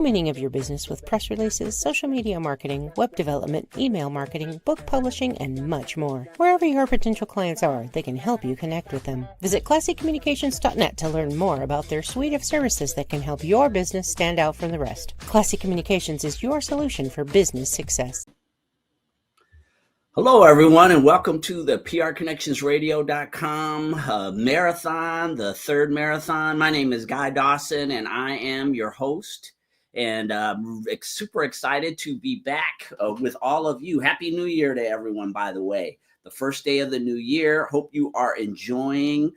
Meaning of your business with press releases, social media marketing, web development, email marketing, book publishing, and much more. Wherever your potential clients are, they can help you connect with them. Visit ClassyCommunications.net to learn more about their suite of services that can help your business stand out from the rest. Classy Communications is your solution for business success. Hello, everyone, and welcome to the PRConnectionsRadio.com marathon, the third marathon. My name is Guy Dawson, and I am your host. And super excited to be back with all of you. Happy New Year to everyone, by the way. The first day of the new year. Hope you are enjoying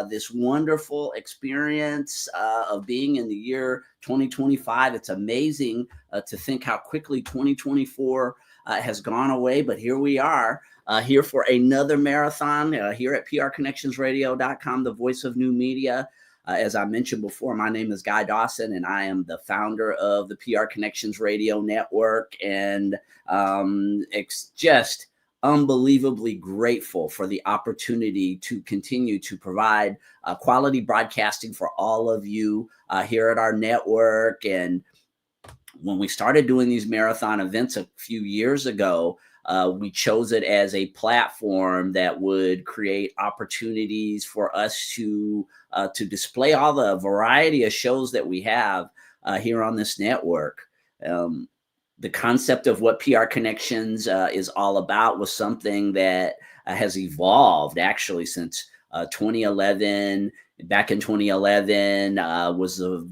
this wonderful experience of being in the year 2025. It's amazing to think how quickly 2024 has gone away, but here we are here for another marathon here at PRConnectionsRadio.com, the voice of new media. As I mentioned before, my name is Guy Dawson, and I am the founder of the PR Connections Radio Network, and it's just unbelievably grateful for the opportunity to continue to provide quality broadcasting for all of you here at our network. And when we started doing these marathon events a few years ago, we chose it as a platform that would create opportunities for us to display all the variety of shows that we have here on this network. The concept of what PR Connections is all about was something that has evolved actually since 2011. Back in 2011 was the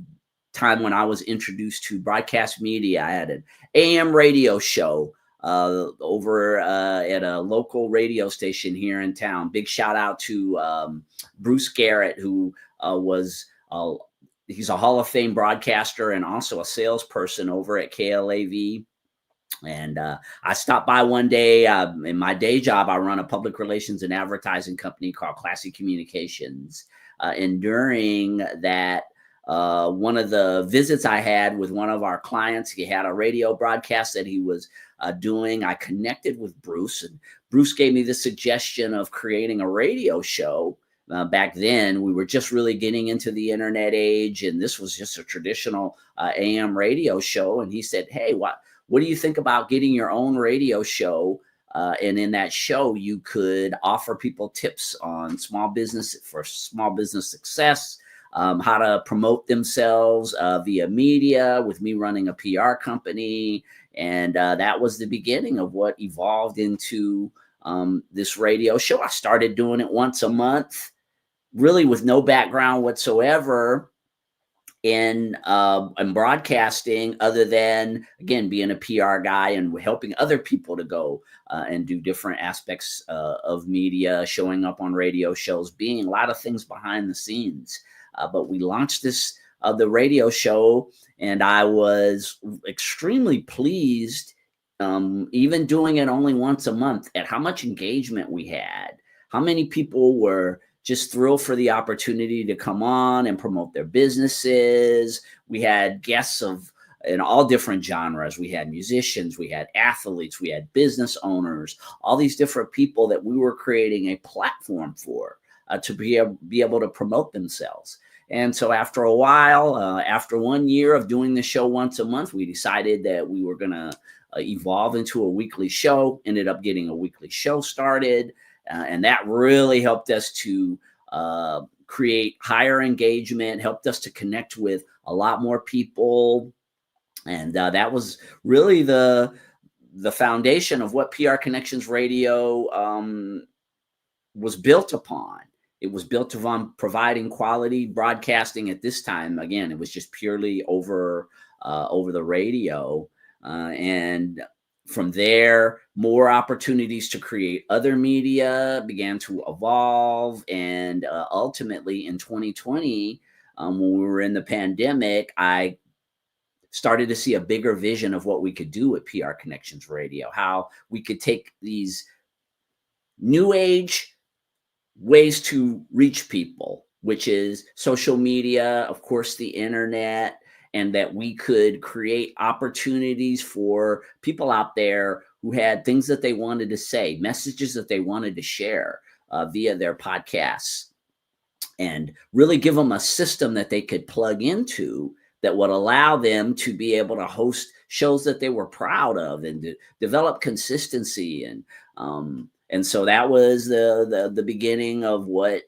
time when I was introduced to broadcast media. I had an AM radio show over at a local radio station here in town. Big shout out to Bruce Garrett, who he's a Hall of Fame broadcaster and also a salesperson over at KLAV. And I stopped by one day in my day job. I run a public relations and advertising company called Classy Communications. And during that, one of the visits I had with one of our clients, he had a radio broadcast that he was doing. I connected with Bruce, and Bruce gave me the suggestion of creating a radio show. Back then, we were just really getting into the internet age, and this was just a traditional AM radio show. And he said, "Hey, what do you think about getting your own radio show? And in that show, you could offer people tips on small business success." How to promote themselves via media, with me running a PR company. And that was the beginning of what evolved into this radio show. I started doing it once a month, really with no background whatsoever in broadcasting, other than, again, being a PR guy and helping other people to go and do different aspects of media, showing up on radio shows, being a lot of things behind the scenes. But we launched the radio show, and I was extremely pleased, even doing it only once a month, at how much engagement we had, how many people were just thrilled for the opportunity to come on and promote their businesses. We had guests in all different genres. We had musicians, we had athletes, we had business owners, all these different people that we were creating a platform for to be able to promote themselves. And so after a while, after 1 year of doing the show once a month, we decided that we were going to evolve into a weekly show, ended up getting a weekly show started. And that really helped us to create higher engagement, helped us to connect with a lot more people. And that was really the foundation of what PR Connections Radio was built upon. It was built upon providing quality broadcasting. At this time, again, it was just purely over the radio. And from there, more opportunities to create other media began to evolve. And ultimately in 2020, when we were in the pandemic, I started to see a bigger vision of what we could do with PR Connections Radio, how we could take these new age ways to reach people, which is social media, of course, the internet, and that we could create opportunities for people out there who had things that they wanted to say, messages that they wanted to share via their podcasts, and really give them a system that they could plug into that would allow them to be able to host shows that they were proud of and to develop consistency. And so that was the beginning of what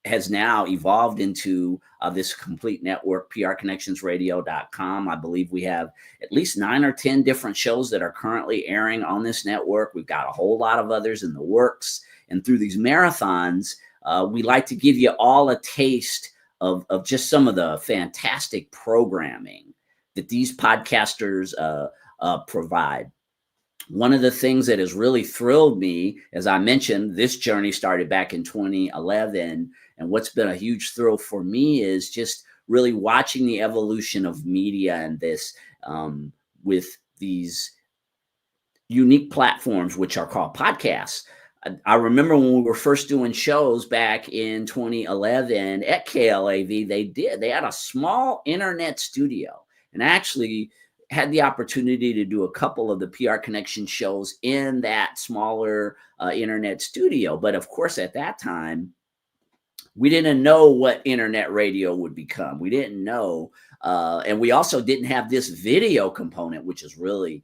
has now evolved into this complete network, prconnectionsradio.com. I believe we have at least 9 or 10 different shows that are currently airing on this network. We've got a whole lot of others in the works. And through these marathons, we like to give you all a taste of just some of the fantastic programming that these podcasters provide. One of the things that has really thrilled me, as I mentioned, this journey started back in 2011. And what's been a huge thrill for me is just really watching the evolution of media and this with these unique platforms, which are called podcasts. I remember when we were first doing shows back in 2011 at KLAV, they had a small internet studio, and actually had the opportunity to do a couple of the PR Connection shows in that smaller internet studio. But of course, at that time, we didn't know what internet radio would become. We didn't know. And we also didn't have this video component, which is really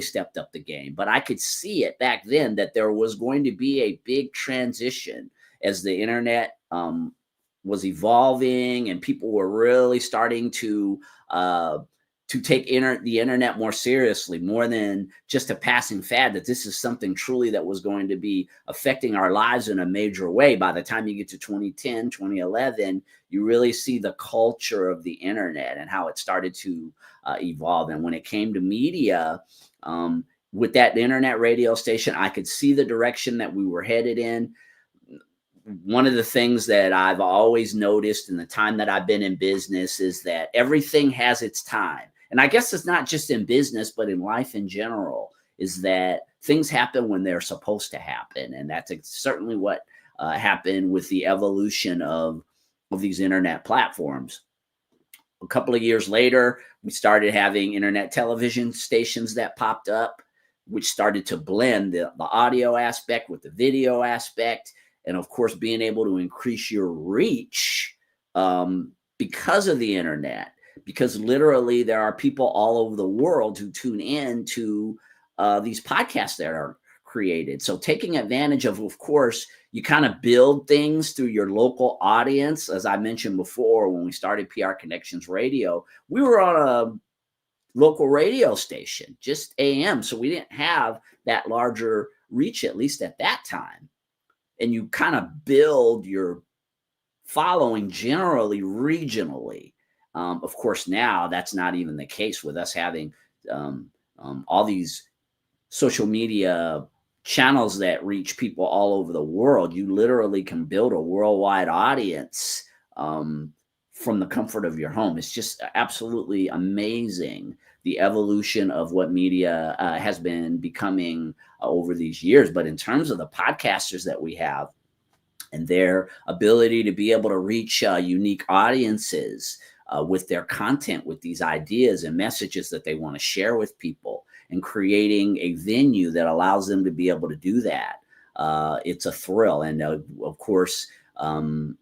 stepped up the game. But I could see it back then that there was going to be a big transition as the internet was evolving and people were really starting to take the internet more seriously, more than just a passing fad, that this is something truly that was going to be affecting our lives in a major way. By the time you get to 2010, 2011, you really see the culture of the internet and how it started to evolve. And when it came to media, with that internet radio station, I could see the direction that we were headed in. One of the things that I've always noticed in the time that I've been in business is that everything has its time. And I guess it's not just in business, but in life in general, is that things happen when they're supposed to happen. And that's certainly what happened with the evolution of these internet platforms. A couple of years later, we started having internet television stations that popped up, which started to blend the audio aspect with the video aspect. And of course, being able to increase your reach because of the internet. Because literally there are people all over the world who tune in to these podcasts that are created. So taking advantage of course, you kind of build things through your local audience. As I mentioned before, when we started PR Connections Radio, we were on a local radio station, just AM. So we didn't have that larger reach, at least at that time. And you kind of build your following generally regionally. Of course, now that's not even the case with us having all these social media channels that reach people all over the world. You literally can build a worldwide audience from the comfort of your home. It's just absolutely amazing, the evolution of what media has been becoming over these years. But in terms of the podcasters that we have and their ability to be able to reach unique audiences, with their content, with these ideas and messages that they want to share with people, and creating a venue that allows them to be able to do that. It's a thrill. And of course, the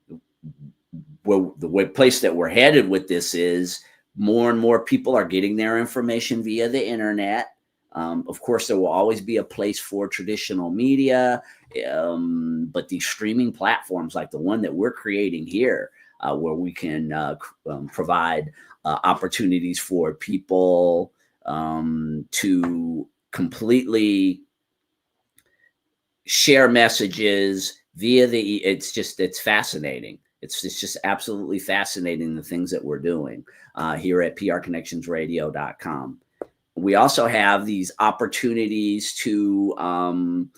place that we're headed with this is more and more people are getting their information via the internet. Of course, there will always be a place for traditional media, but these streaming platforms like the one that we're creating here, where we can provide opportunities for people to completely share messages via it's fascinating. It's just absolutely fascinating, the things that we're doing here at prconnectionsradio.com. We also have these opportunities to,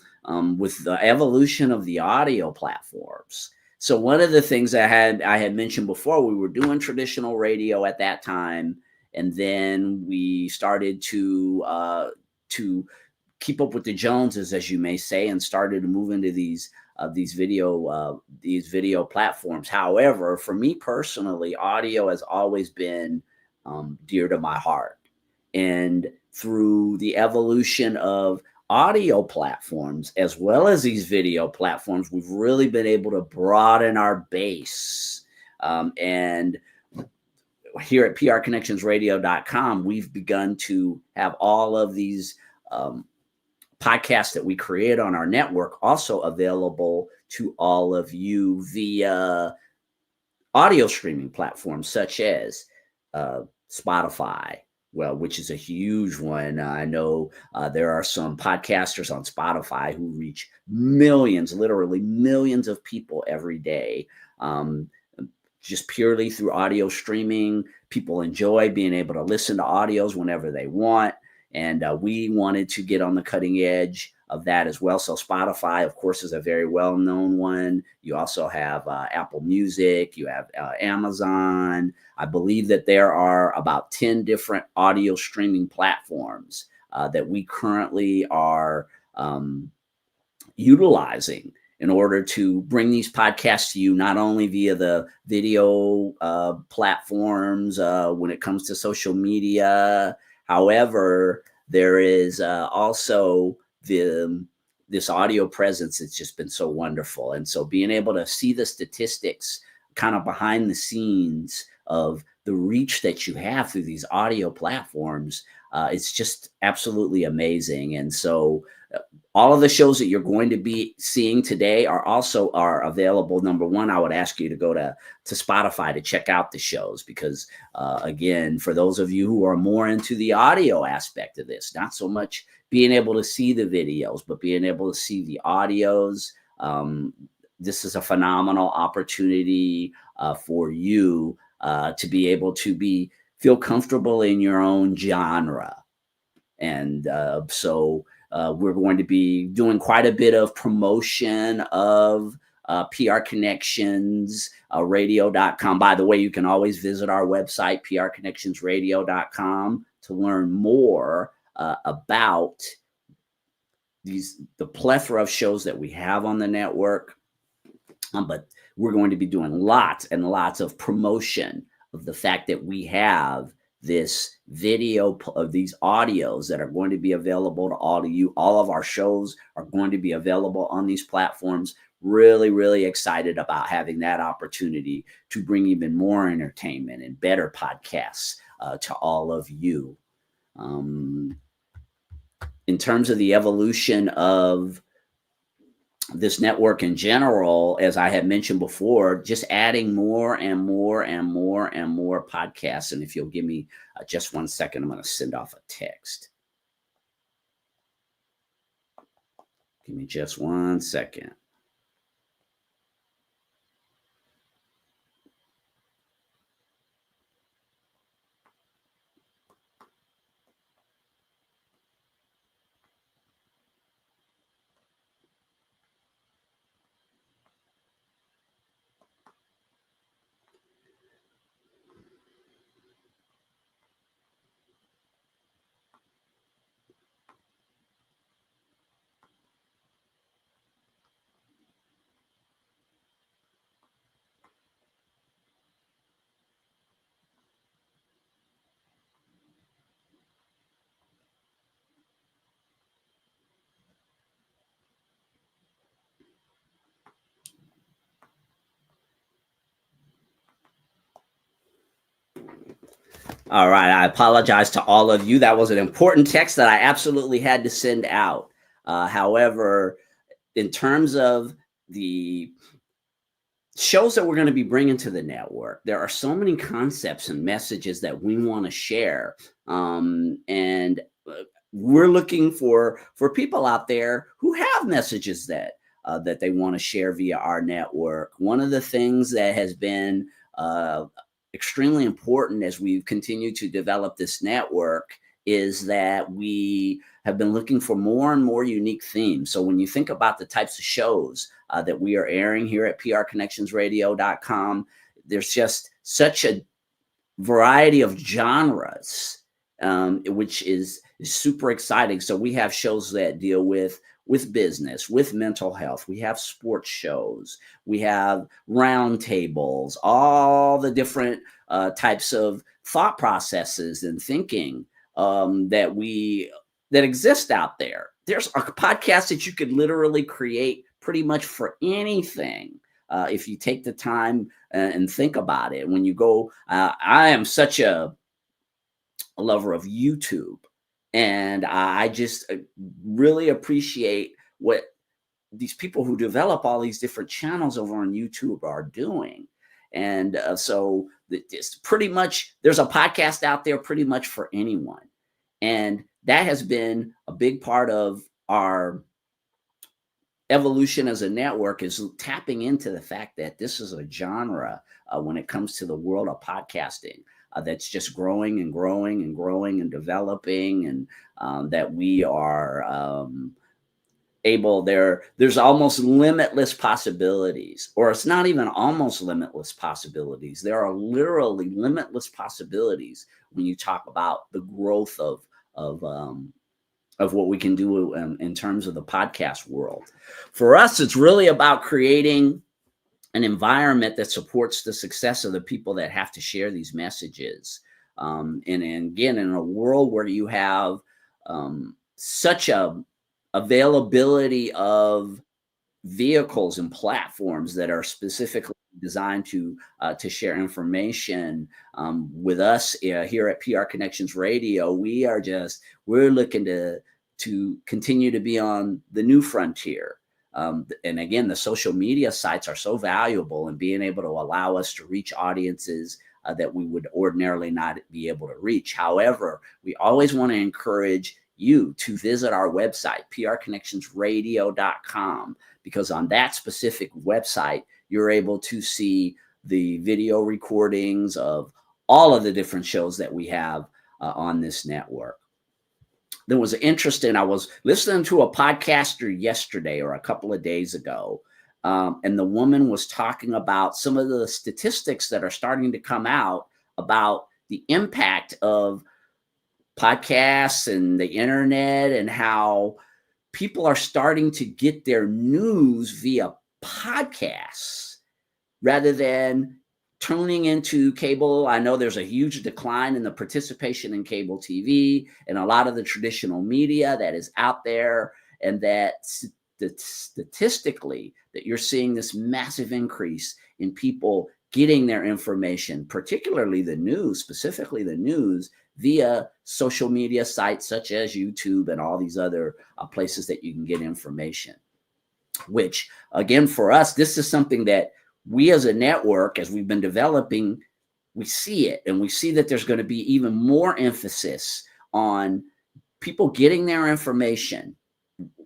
with the evolution of the audio platforms. So one of the things I had mentioned before, we were doing traditional radio at that time, and then we started to keep up with the Joneses, as you may say, and started to move into these video platforms. However, for me personally, audio has always been dear to my heart, and through the evolution of audio platforms as well as these video platforms, we've really been able to broaden our base. And here at prconnectionsradio.com, we've begun to have all of these podcasts that we create on our network also available to all of you via audio streaming platforms such as Spotify, which is a huge one. I know there are some podcasters on Spotify who reach millions, literally millions of people every day. Just purely through audio streaming. People enjoy being able to listen to audios whenever they want. And we wanted to get on the cutting edge of that as well. So Spotify, of course, is a very well-known one. You also have Apple Music. You have Amazon. I believe that there are about 10 different audio streaming platforms that we currently are utilizing in order to bring these podcasts to you, not only via the video platforms when it comes to social media. However, there is also this audio presence. It's just been so wonderful. And so being able to see the statistics kind of behind the scenes of the reach that you have through these audio platforms, it's just absolutely amazing. And so all of the shows that you're going to be seeing today are available. Number one, I would ask you to go to Spotify to check out the shows because, again, for those of you who are more into the audio aspect of this, not so much being able to see the videos, but being able to see the audios, this is a phenomenal opportunity for you to be able to feel comfortable in your own genre. And so we're going to be doing quite a bit of promotion of prconnectionsradio.com. By the way, you can always visit our website, prconnectionsradio.com, to learn more about the plethora of shows that we have on the network. But we're going to be doing lots and lots of promotion of the fact that we have this video of these audios that are going to be available to all of you. All of our shows are going to be available on these platforms. Really, really excited about having that opportunity to bring even more entertainment and better podcasts to all of you. In terms of the evolution of this network in general, as I had mentioned before, just adding more and more and more and more podcasts. And if you'll give me just 1 second, I'm going to send off a text. Give me just 1 second. All right. I apologize to all of you. That was an important text that I absolutely had to send out. However, in terms of the shows that we're going to be bringing to the network, there are so many concepts and messages that we want to share. And we're looking for people out there who have messages that they want to share via our network. One of the things that has been extremely important as we've continued to develop this network is that we have been looking for more and more unique themes. So when you think about the types of shows that we are airing here at prconnectionsradio.com, there's just such a variety of genres, which is super exciting. So we have shows that deal with business, with mental health. We have sports shows. We have roundtables, all the different types of thought processes and thinking that exist out there. There's a podcast that you could literally create pretty much for anything. if you take the time and think about it. When you go, I am such a lover of YouTube, and I just really appreciate what these people who develop all these different channels over on YouTube are doing. And so it's pretty much, there's a podcast out there pretty much for anyone. And that has been a big part of our evolution as a network, is tapping into the fact that this is a genre when it comes to the world of podcasting that's just growing and growing and growing and developing, and that we are there's almost limitless possibilities, or it's not even almost limitless possibilities. There are literally limitless possibilities when you talk about the growth of what we can do in terms of the podcast world. For us, it's really about creating an environment that supports the success of the people that have to share these messages. And again, in a world where you have such a availability of vehicles and platforms that are specifically designed to share information with us here at PR Connections Radio, we're looking to continue to be on the new frontier. And again, the social media sites are so valuable in being able to allow us to reach audiences that we would ordinarily not be able to reach. However, we always want to encourage you to visit our website, prconnectionsradio.com, because on that specific website, you're able to see the video recordings of all of the different shows that we have on this network. There was interesting, I was listening to a podcaster yesterday or a couple of days ago, and the woman was talking about some of the statistics that are starting to come out about the impact of podcasts and the internet, and how people are starting to get their news via podcasts rather than tuning into cable. I know there's a huge decline in the participation in cable TV and a lot of the traditional media that is out there, and that statistically that you're seeing this massive increase in people getting their information, particularly the news, specifically the news, via social media sites such as YouTube and all these other places that you can get information. Which, again, for us, this is something that we as a network, as we've been developing, we see it, and we see that there's going to be even more emphasis on people getting their information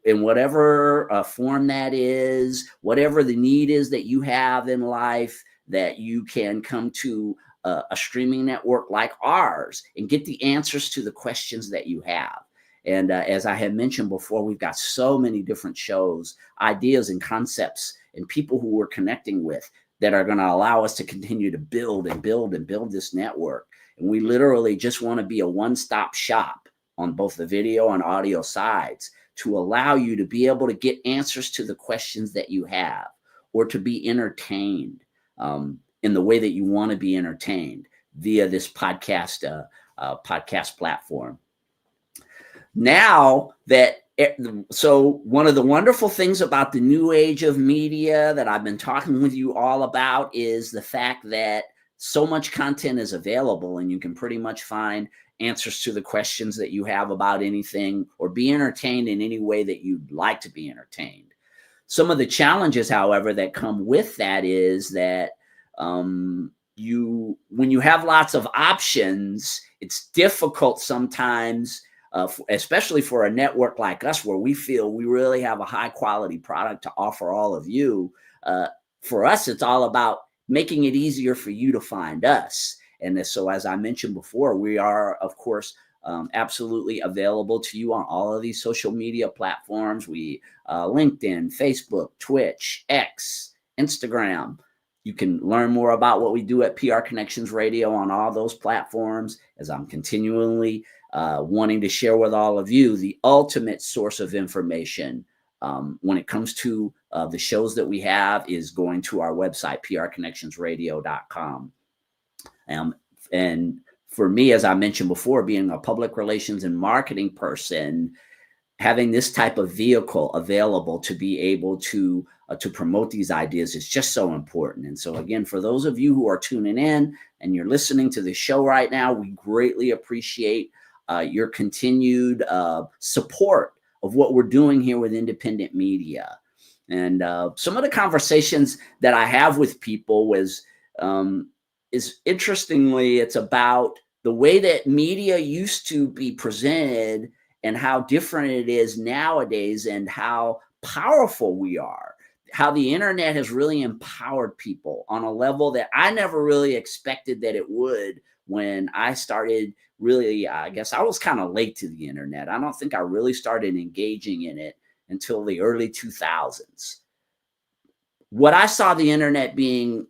in whatever form that is, whatever the need is that you have in life, that you can come to a streaming network like ours and get the answers to the questions that you have. And as I had mentioned before, we've got so many different shows, ideas and concepts and people who we're connecting with that are going to allow us to continue to build and build and build this network. And we literally just want to be a one-stop shop on both the video and audio sides to allow you to be able to get answers to the questions that you have, or to be entertained in the way that you want to be entertained via this podcast platform. Now that, so one of the wonderful things about the new age of media that I've been talking with you all about is the fact that so much content is available, and you can pretty much find answers to the questions that you have about anything, or be entertained in any way that you'd like to be entertained. Some of the challenges, however, that come with that is that when you have lots of options, it's difficult sometimes, especially for a network like us, where we feel we really have a high quality product to offer all of you. For us, it's all about making it easier for you to find us. And so, as I mentioned before, we are, of course, absolutely available to you on all of these social media platforms. We LinkedIn, Facebook, Twitch, X, Instagram. You can learn more about what we do at PR Connections Radio on all those platforms, as I'm continually wanting to share with all of you the ultimate source of information when it comes to the shows that we have is going to our website, prconnectionsradio.com. And for me, as I mentioned before, being a public relations and marketing person, having this type of vehicle available to be able to promote these ideas is just so important. And so again, for those of you who are tuning in and you're listening to the show right now, we greatly appreciate your continued support of what we're doing here with independent media. And some of the conversations that I have with people is interestingly, it's about the way that media used to be presented and how different it is nowadays, and how powerful we are, how the internet has really empowered people on a level that I never really expected that it would when I started really, I guess I was kind of late to the internet. I don't think I really started engaging in it until the early 2000s. What I saw the internet being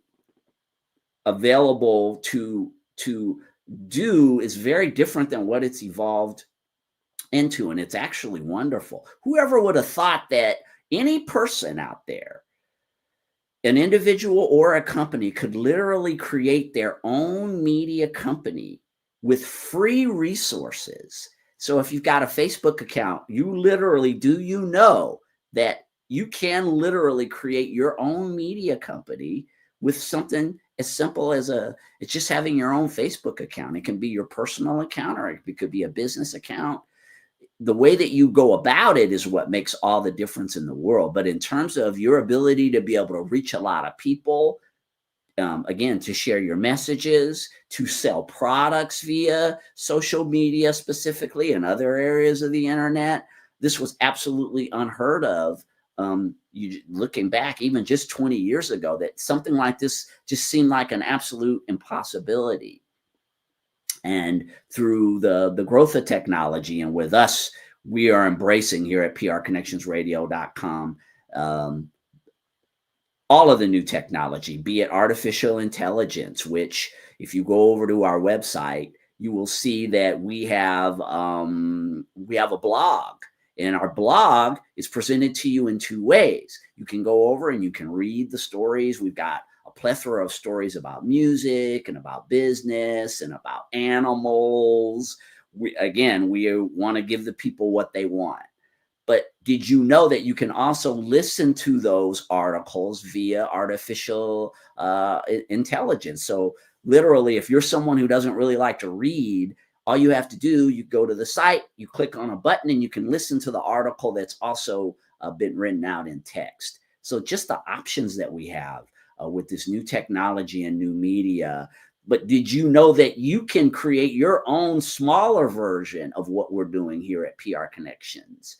available to do is very different than what it's evolved into, and it's actually wonderful. Whoever would have thought that any person out there, an individual or a company, could literally create their own media company with free resources. So if you've got a Facebook account, you literally, do you know that you can literally create your own media company with something as simple as it's just having your own Facebook account. It can be your personal account, or it could be a business account. The way that you go about it is what makes all the difference in the world. But in terms of your ability to be able to reach a lot of people, again, to share your messages, to sell products via social media specifically and other areas of the internet, this was absolutely unheard of. Looking back, even just 20 years ago, that something like this just seemed like an absolute impossibility. And through the growth of technology, and with us, we are embracing here at prconnectionsradio.com all of the new technology, be it artificial intelligence, which if you go over to our website, you will see that we have a blog. And our blog is presented to you in two ways. You can go over and you can read the stories. We've got a plethora of stories about music and about business and about animals. We want to give the people what they want. But did you know that you can also listen to those articles via artificial intelligence? So literally, if you're someone who doesn't really like to read, all you have to do, you go to the site, you click on a button, and you can listen to the article that's also been written out in text. So just the options that we have with this new technology and new media. But did you know that you can create your own smaller version of what we're doing here at PR Connections?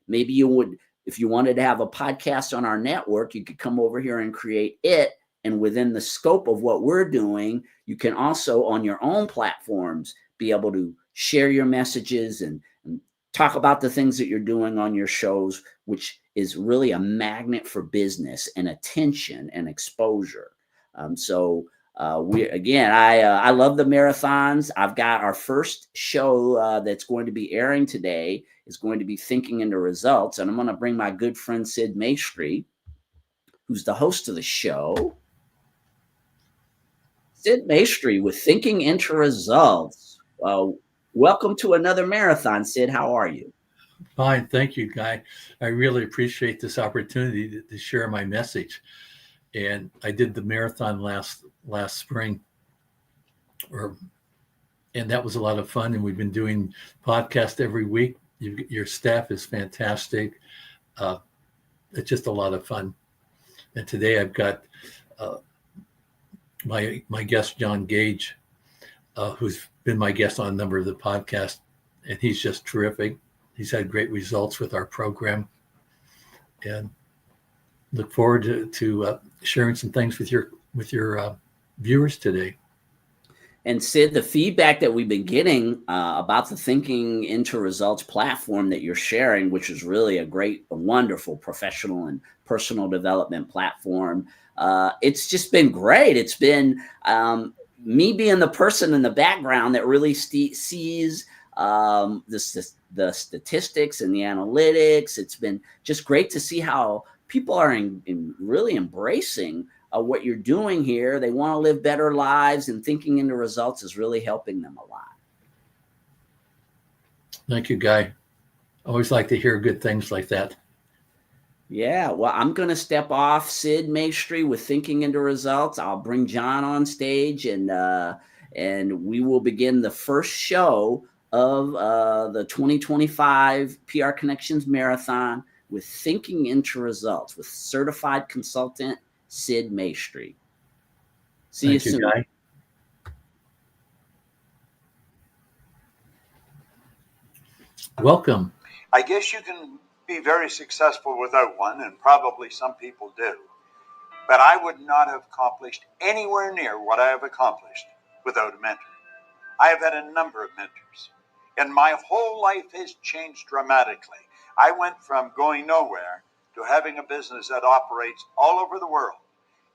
Maybe you would, if you wanted to have a podcast on our network, you could come over here and create it. And within the scope of what we're doing, you can also on your own platforms be able to share your messages and talk about the things that you're doing on your shows, which is really a magnet for business and attention and exposure. I love the marathons. I've got our first show that's going to be airing today is going to be Thinking into Results. And I'm going to bring my good friend Sid Maestri, who's the host of the show. Sid Maestri with Thinking into Results. Welcome to another marathon, Sid. How are you? Fine. Thank you, Guy. I really appreciate this opportunity to share my message. And I did the marathon last spring, and that was a lot of fun. And we've been doing podcasts every week. Your staff is fantastic. It's just a lot of fun. And today I've got my guest, John Gage, who's been my guest on a number of the podcasts, and he's just terrific. He's had great results with our program, and look forward to sharing some things with your viewers today. And Sid, the feedback that we've been getting about the Thinking into Results platform that you're sharing, which is really a wonderful professional and personal development platform, it's just been great. It's been me being the person in the background that really sees the statistics and the analytics. It's been just great to see how people are really embracing what you're doing here. They want to live better lives, and Thinking into Results is really helping them a lot. Thank you, Guy. I always like to hear good things like that. Yeah, well, I'm going to step off Sid Maestri with Thinking into Results. I'll bring John on stage, and we will begin the first show of the 2025 PR Connections Marathon with Thinking into Results with certified consultant Sid Maestri. See you soon. Guy. Welcome. I guess you can be very successful without one, and probably some people do. But I would not have accomplished anywhere near what I have accomplished without a mentor. I have had a number of mentors, and my whole life has changed dramatically. I went from going nowhere to having a business that operates all over the world.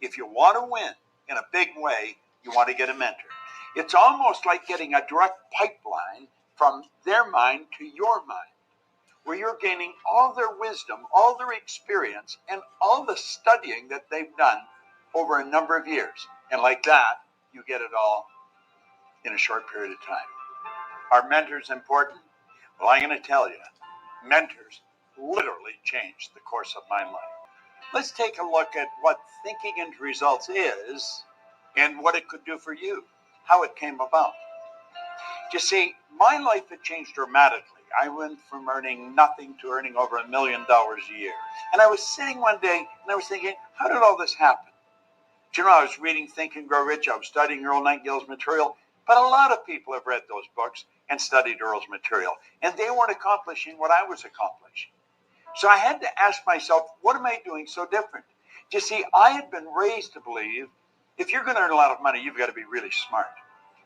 If you want to win in a big way, you want to get a mentor. It's almost like getting a direct pipeline from their mind to your mind, where you're gaining all their wisdom, all their experience, and all the studying that they've done over a number of years. And like that, you get it all in a short period of time. Are mentors important? Well, I'm going to tell you, mentors literally changed the course of my life. Let's take a look at what Thinking into Results is and what it could do for you, how it came about. You see, my life had changed dramatically. I went from earning nothing to earning over $1 million a year. And I was sitting one day and I was thinking, how did all this happen? Do you know, I was reading Think and Grow Rich. I was studying Earl Nightingale's material. But a lot of people have read those books and studied Earl's material. And they weren't accomplishing what I was accomplishing. So I had to ask myself, what am I doing so different? You see, I had been raised to believe if you're going to earn a lot of money, you've got to be really smart.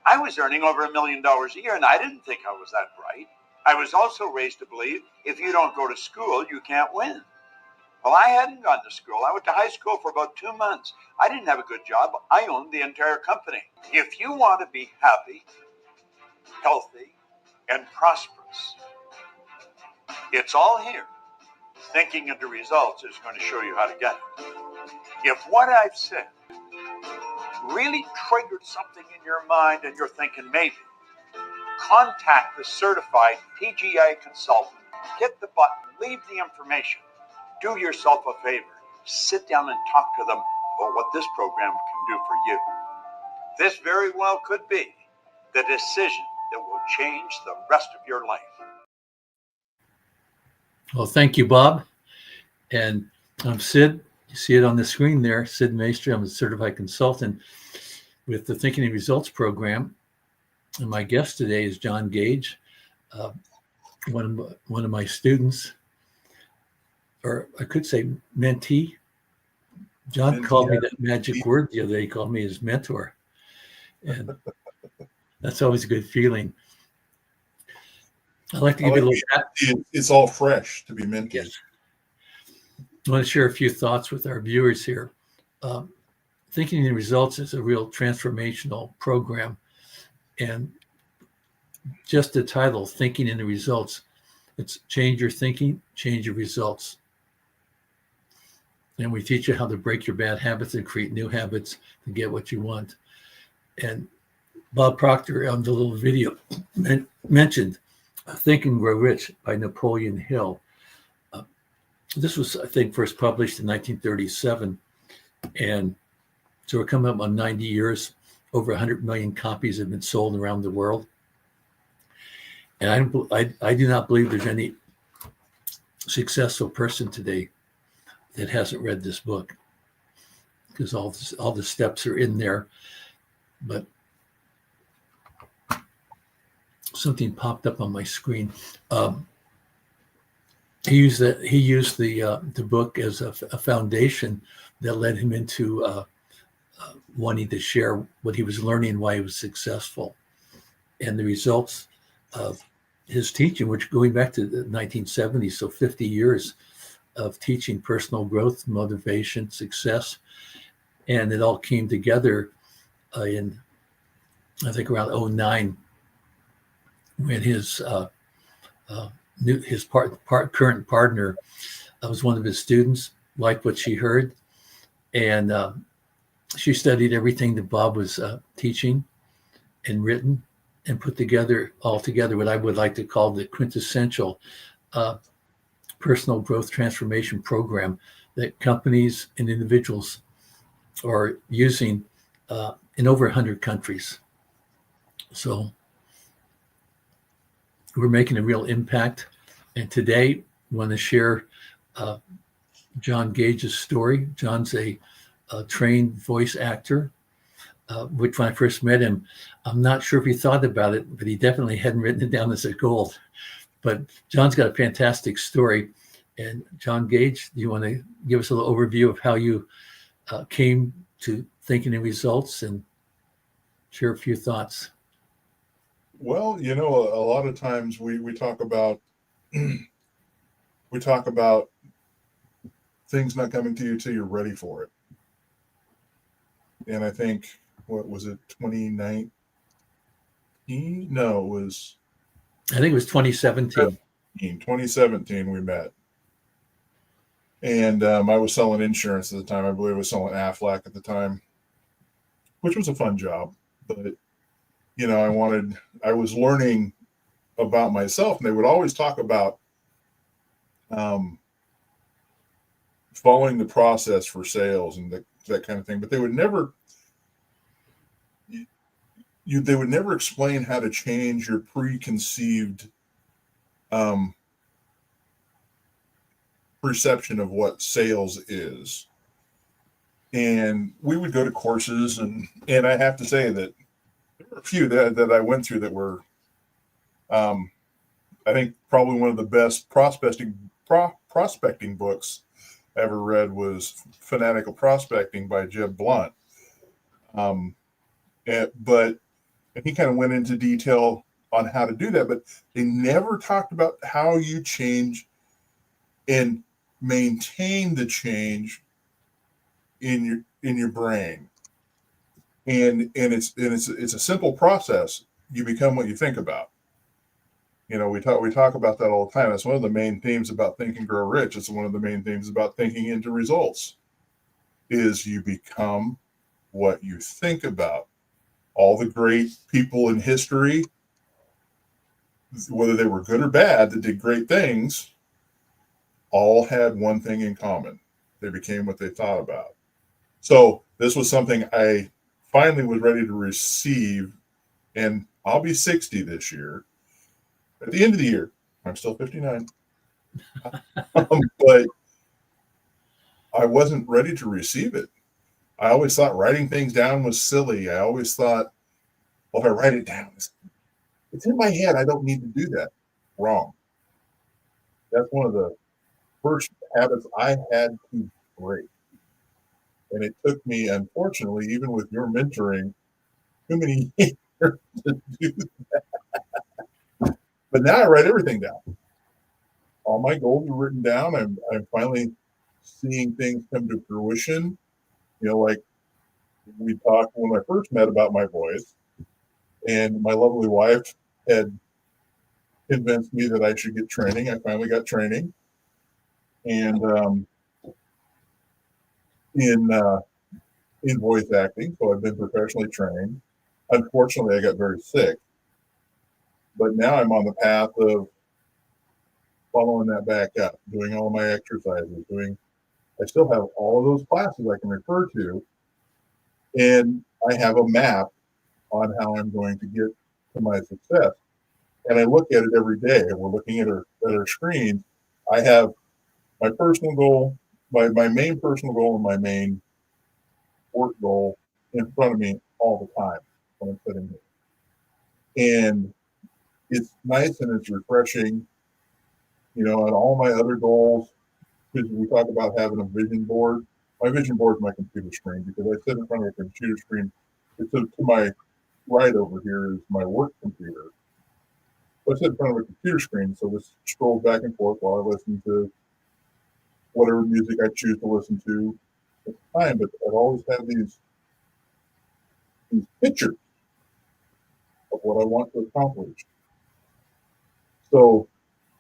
I was earning over $1 million a year, and I didn't think I was that bright. I was also raised to believe if you don't go to school, you can't win. Well, I hadn't gone to school. I went to high school for about 2 months. I didn't have a good job. I owned the entire company. If you want to be happy, healthy, and prosperous, it's all here. Thinking into Results is going to show you how to get it. If what I've said really triggered something in your mind and you're thinking maybe, contact the certified PGI consultant, hit the button, leave the information, do yourself a favor, sit down and talk to them about what this program can do for you. This very well could be the decision that will change the rest of your life. Well, thank you, Bob. And I'm Sid. You see it on the screen there, Sid Maestri. I'm a certified consultant with the Thinking and Results program. And my guest today is John Gage, one of my students, or I could say mentee. John called me that magic word the other day. He called me his mentor. And that's always a good feeling. I'd like to give you a little... It's all fresh to be mentored. Yes. I want to share a few thoughts with our viewers here. Thinking in Results is a real transformational program. And just the title, Thinking in the Results, it's change your thinking, change your results. And we teach you how to break your bad habits and create new habits to get what you want. And Bob Proctor on the little video mentioned Think and Grow Rich by Napoleon Hill. This was, I think, first published in 1937. And so we're coming up on 90 years. Over 100 million copies have been sold around the world. And I do not believe there's any successful person today that hasn't read this book, because all the steps are in there. But something popped up on my screen. He used the book as a foundation that led him into wanting to share what he was learning, why he was successful, and the results of his teaching, which going back to the 1970s, so 50 years of teaching personal growth, motivation, success, and it all came together in, I think, around 2009, when his current partner was one of his students, liked what she heard, and she studied everything that Bob was teaching and written, and put all together what I would like to call the quintessential personal growth transformation program that companies and individuals are using in over 100 countries. So we're making a real impact. And today, I want to share John Gage's story. John's a trained voice actor, which when I first met him, I'm not sure if he thought about it, but he definitely hadn't written it down as a goal. But John's got a fantastic story. And John Gage, do you want to give us a little overview of how you came to Thinking in Results and share a few thoughts? Well, a lot of times we talk about things not coming to you till you're ready for it. And I think, what was it, 2019? No, it was... I think it was 2017. 2017 we met. And I was selling insurance at the time. I believe I was selling Aflac at the time, which was a fun job. But, I was learning about myself, and they would always talk about following the process for sales and that kind of thing. But they would never... they would never explain how to change your preconceived perception of what sales is. And we would go to courses, and I have to say that there were a few that I went through that were, I think probably one of the best prospecting books I ever read was Fanatical Prospecting by Jeb Blunt. But he kind of went into detail on how to do that, but they never talked about how you change and maintain the change in your brain. And it's a simple process. You become what you think about. We talk about that all the time. That's one of the main themes about Think and Grow Rich. It's one of the main themes about thinking into results. Is you become what you think about. All the great people in history, whether they were good or bad, that did great things, all had one thing in common. They became what they thought about. So this was something I finally was ready to receive, and I'll be 60 this year. At the end of the year, I'm still 59. But I wasn't ready to receive it. I always thought writing things down was silly. I always thought, well, if I write it down, it's in my head. I don't need to do that. Wrong. That's one of the first habits I had to break. And it took me, unfortunately, even with your mentoring, too many years to do that. But now I write everything down. All my goals are written down. I'm finally seeing things come to fruition. Like we talked when I first met about my voice, and my lovely wife had convinced me that I should get training. I finally got training, and in voice acting, so I've been professionally trained. Unfortunately, I got very sick, but now I'm on the path of following that back up, doing all my exercises, I still have all of those classes I can refer to, and I have a map on how I'm going to get to my success. And I look at it every day. We're looking at our screen. I have my personal goal, my main personal goal, and my main work goal in front of me all the time when I'm sitting here. And it's nice and it's refreshing, and all my other goals, because we talk about having a vision board. My vision board is my computer screen, because I sit in front of a computer screen. To my right over here is my work computer. I sit in front of a computer screen, so this scrolls back and forth while I listen to whatever music I choose to listen to at the time. But I always have these pictures of what I want to accomplish. So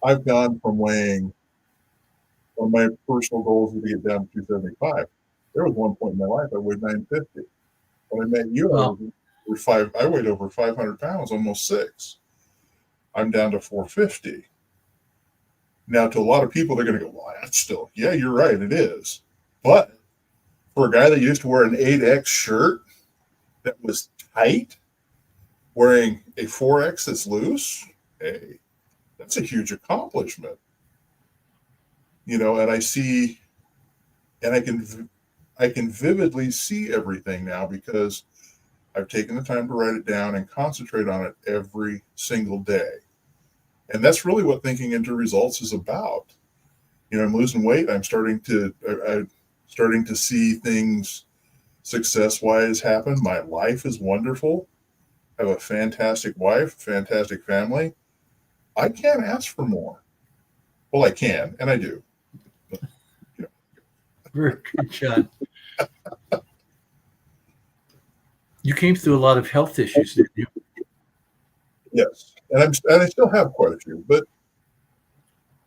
I've gone from weighing, one of my personal goals is to get down to 275. There was one point in my life I weighed 950. When I met you, wow. I weighed over 500 pounds, almost 6. I'm down to 450. Now, to a lot of people, they're going to go, well, that's still, yeah, you're right, it is. But for a guy that used to wear an 8X shirt that was tight, wearing a 4X that's loose, hey, that's a huge accomplishment. You know, and I see, and I can vividly see everything now because I've taken the time to write it down and concentrate on it every single day. And that's really what thinking into results is about. You know, I'm losing weight. I'm starting to see things success-wise happen. My life is wonderful. I have a fantastic wife, fantastic family. I can't ask for more. Well, I can, and I do. Very good, John. You came through a lot of health issues, didn't you? Yes, and I still have quite a few, but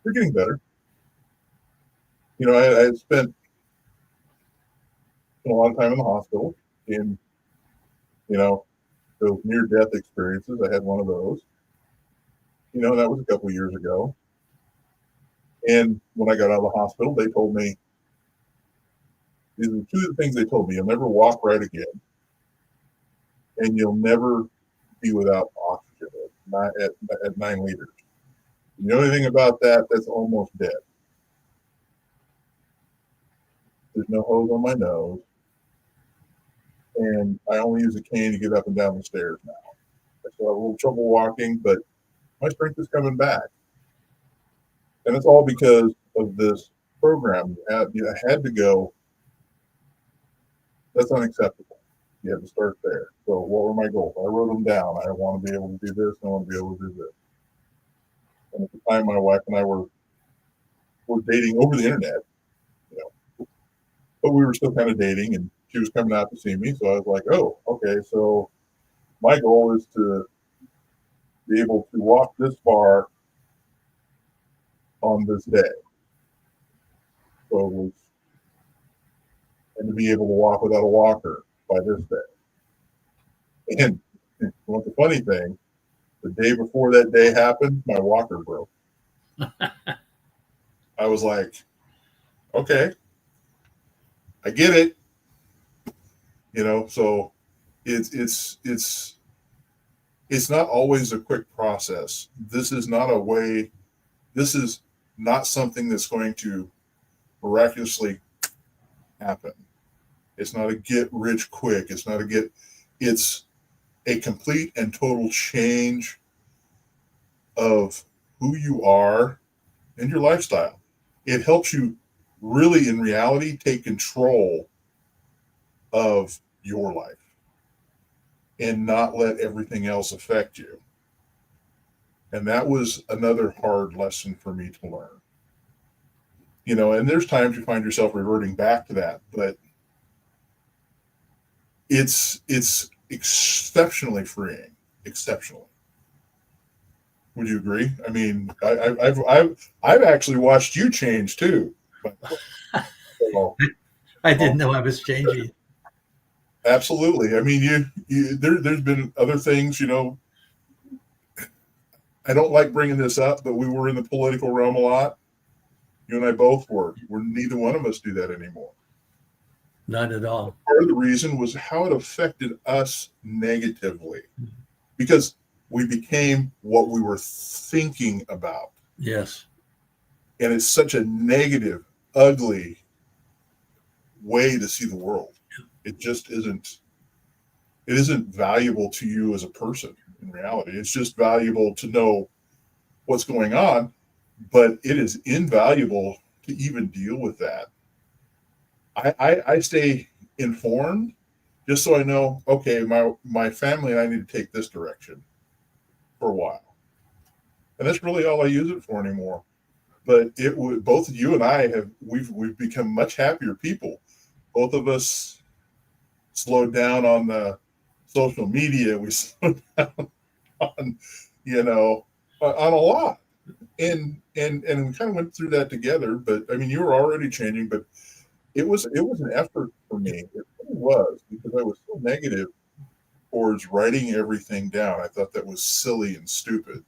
they're getting better. You know, I spent a lot of time in the hospital in, you know, those near-death experiences. I had one of those. You know, that was a couple of years ago. And when I got out of the hospital, they told me, these are two of the things they told me: you'll never walk right again, and you'll never be without oxygen at 9 liters. You know anything about that? That's almost dead. There's no hose on my nose, and I only use a cane to get up and down the stairs now. I still have a little trouble walking, but my strength is coming back. And it's all because of this program. I had to go, that's unacceptable. You had to start there. So what were my goals? I wrote them down. I want to be able to do this. I want to be able to do this. And at the time, my wife and I were dating over the internet, you know, but we were still kind of dating, and she was coming out to see me. So I was like, oh, okay. So my goal is to be able to walk this far on this day. So it was, and to be able to walk without a walker by this day. And what's the funny thing, the day before that day happened, my walker broke. I was like, okay, I get it. You know, so it's not always a quick process. This is not a way, this is not something that's going to miraculously happen. It's not a get rich quick. It's a complete and total change of who you are and your lifestyle. It helps you really, in reality, take control of your life and not let everything else affect you. And that was another hard lesson for me to learn. You know, and there's times you find yourself reverting back to that, but it's exceptionally freeing. Exceptionally. Would you agree? I mean, I've actually watched you change too. So, I didn't know I was changing. Absolutely. I mean, there's been other things, you know. I don't like bringing this up, but we were in the political realm a lot. You and I both were. Neither one of us do that anymore. Not at all. Part of the reason was how it affected us negatively, because we became what we were thinking about. Yes. And it's such a negative, ugly way to see the world. It just isn't. It isn't valuable to you as a person in reality. It's just valuable to know what's going on, but it is invaluable to even deal with that. I stay informed just so I know, okay, my family and I need to take this direction for a while. And that's really all I use it for anymore. But it would, both you and I we've become much happier people. Both of us slowed down on the social media. We slowed down on, you know, on a lot. And we kind of went through that together. But I mean, you were already changing, but it was an effort for me. It really was, because I was so negative towards writing everything down. I thought that was silly and stupid.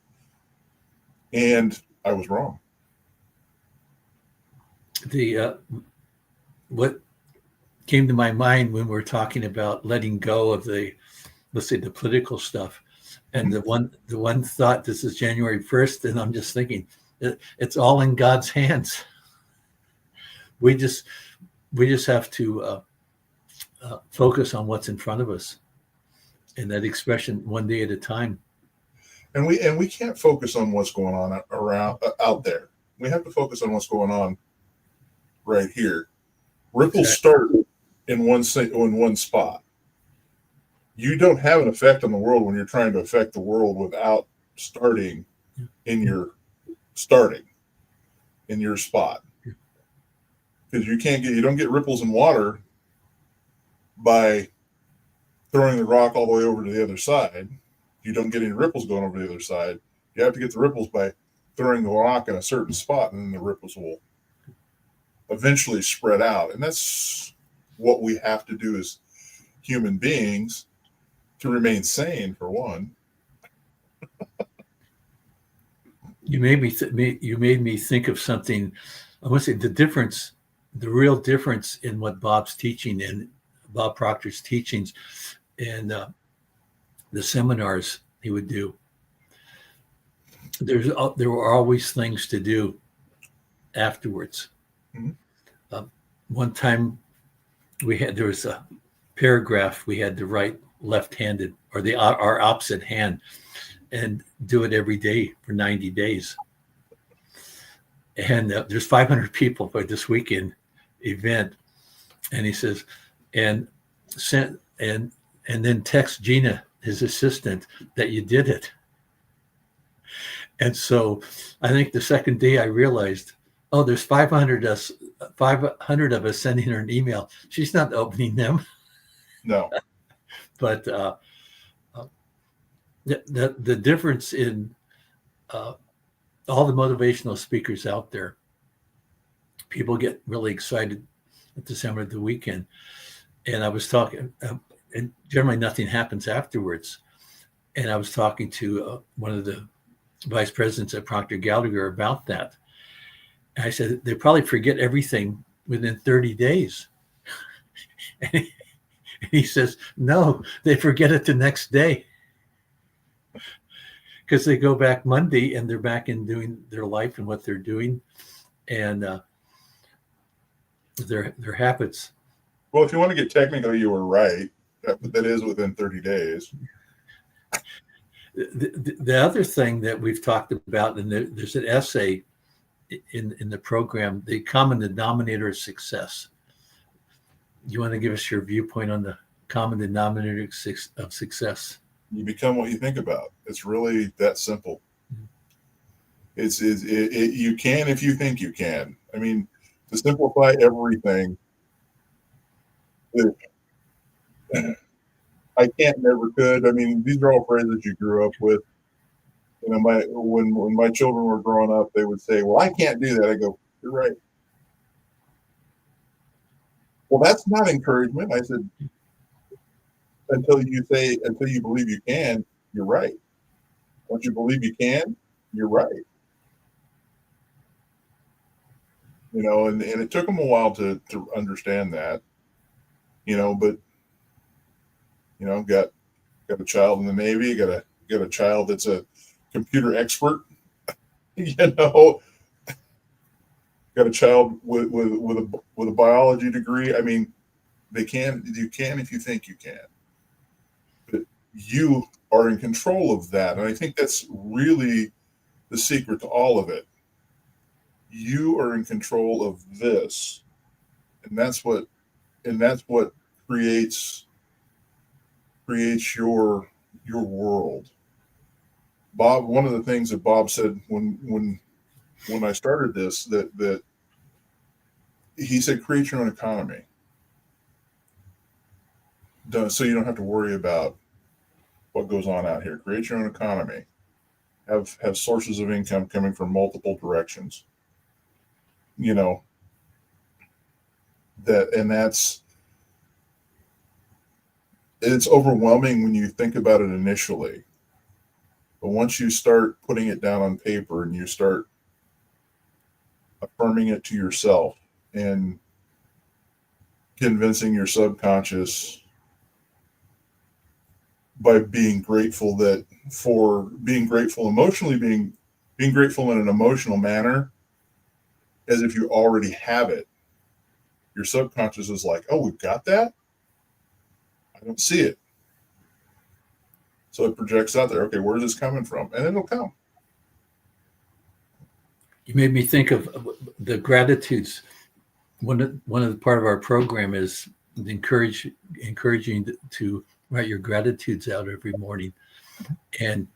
And I was wrong. what came to my mind when we're talking about letting go of the, let's say, the political stuff, and the one thought, this is January 1st, and I'm just thinking, it's all in God's hands. We just have to focus on what's in front of us, and that expression, one day at a time. And we can't focus on what's going on around out there. We have to focus on what's going on right here. Ripples start in one spot. You don't have an effect on the world when you're trying to affect the world without starting in your spot. Because you don't get ripples in water by throwing the rock all the way over to the other side. You don't get any ripples going over to the other side. You have to get the ripples by throwing the rock in a certain spot, and then the ripples will eventually spread out. And that's what we have to do as human beings to remain sane, for one. You made me think of something. I want to say the real difference in what Bob's teaching and Bob Proctor's teachings and the seminars he would do. There were always things to do afterwards. Mm-hmm. One time there was a paragraph we had to write left-handed, or our opposite hand, and do it every day for 90 days. And there's 500 people for this weekend event. And he says, and then text Gina, his assistant, that you did it. And so I think the second day I realized, oh, there's 500 of us sending her an email. She's not opening them. No. But the difference in all the motivational speakers out there, people get really excited at December of the weekend. And I was talking, and generally nothing happens afterwards. And I was talking to one of the vice presidents at Procter Gallagher about that. And I said, they probably forget everything within 30 days. And he says, no, they forget it the next day. Because they go back Monday and they're back in doing their life and what they're doing and their habits. Well, if you want to get technical, you were right. That is within 30 days. The other thing that we've talked about, and there's an essay in the program, the common denominator of success. You want to give us your viewpoint on the common denominator of success? You become what you think about. It's really that simple. You can if you think you can. I mean, to simplify everything, I can't, never could. I mean, these are all phrases you grew up with. You know, when my children were growing up, they would say, "Well, I can't do that." I go, "You're right." Well, that's not encouragement. I said, until you believe you can, you're right. Once you believe you can, you're right. You know, and it took them a while to understand that, you know, but, you know, got a child in the Navy, got a child that's a computer expert, you know, got a child with a biology degree. I mean, you can if you think you can. But you are in control of that. And I think that's really the secret to all of it. You are in control of this. And that's what creates your world. Bob, one of the things that Bob said when I started this, that he said, create your own economy. So you don't have to worry about what goes on out here. Create your own economy. Have sources of income coming from multiple directions. You know, it's overwhelming when you think about it initially. But once you start putting it down on paper and you start affirming it to yourself, and convincing your subconscious by being grateful emotionally, being grateful in an emotional manner, as if you already have it. Your subconscious is like, oh, we've got that? I don't see it. So it projects out there, okay, where's this coming from? And it'll come. You made me think of the gratitudes. One of the part of our program is encouraging to write your gratitudes out every morning. And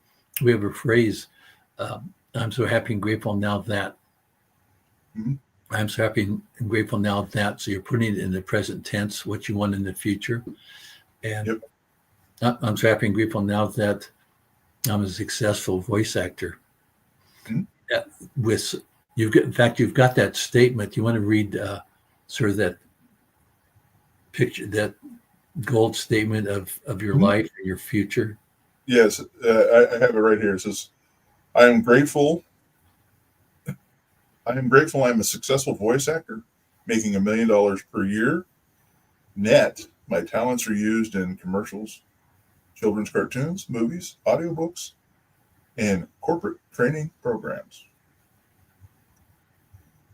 we have a phrase, I'm so happy and grateful now that. Mm-hmm. I'm so happy and grateful now that. So you're putting it in the present tense, what you want in the future. And yep. I'm so happy and grateful now that I'm a successful voice actor. Mm-hmm. You've got that statement. You want to read sort of that picture, that gold statement of your mm-hmm. life and your future? Yes, I have it right here. It says, I am grateful I'm a successful voice actor, making $1 million per year. Net, my talents are used in commercials, children's cartoons, movies, audiobooks, and corporate training programs.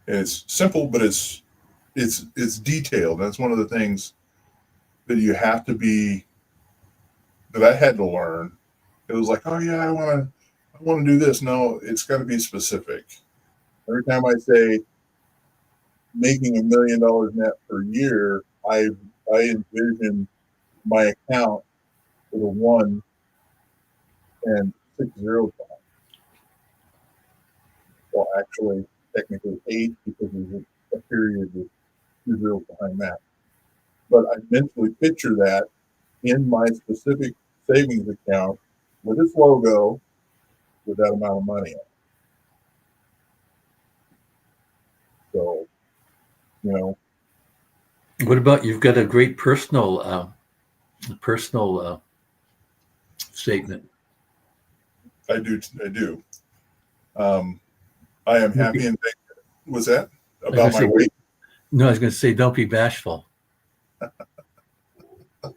It's simple, but it's detailed. That's one of the things that you have to be, that I had to learn. It was like, oh yeah, I want to do this. No, it's got to be specific. Every time I say making $1 million net per year, I envision my account with a 1 and 6 zeros behind. Well, actually, technically 8, because there's a period with 2 zeros behind that. But I mentally picture that in my specific savings account with its logo, with that amount of money in it. So, What about, you've got a great personal statement. I do. I am happy and thankful. Was that about my weight? No, I was going to say, don't be bashful.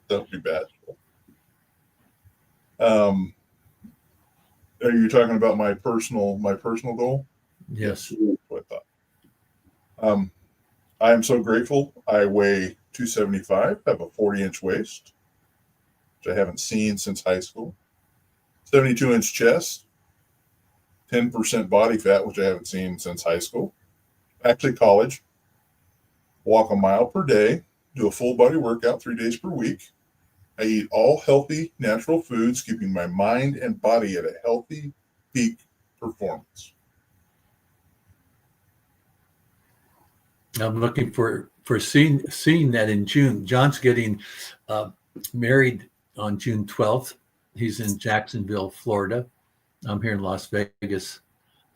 Don't be bashful. Are you talking about my personal goal? Yes. What I thought. I am so grateful. I weigh 275, have a 40-inch waist, which I haven't seen since high school. 72-inch chest, 10% body fat, which I haven't seen since high school. Actually, college. Walk a mile per day, do a full body workout 3 days per week. I eat all healthy, natural foods, keeping my mind and body at a healthy peak performance. I'm looking for seeing that in June. John's getting married on June 12th. He's in Jacksonville, Florida. I'm here in Las Vegas.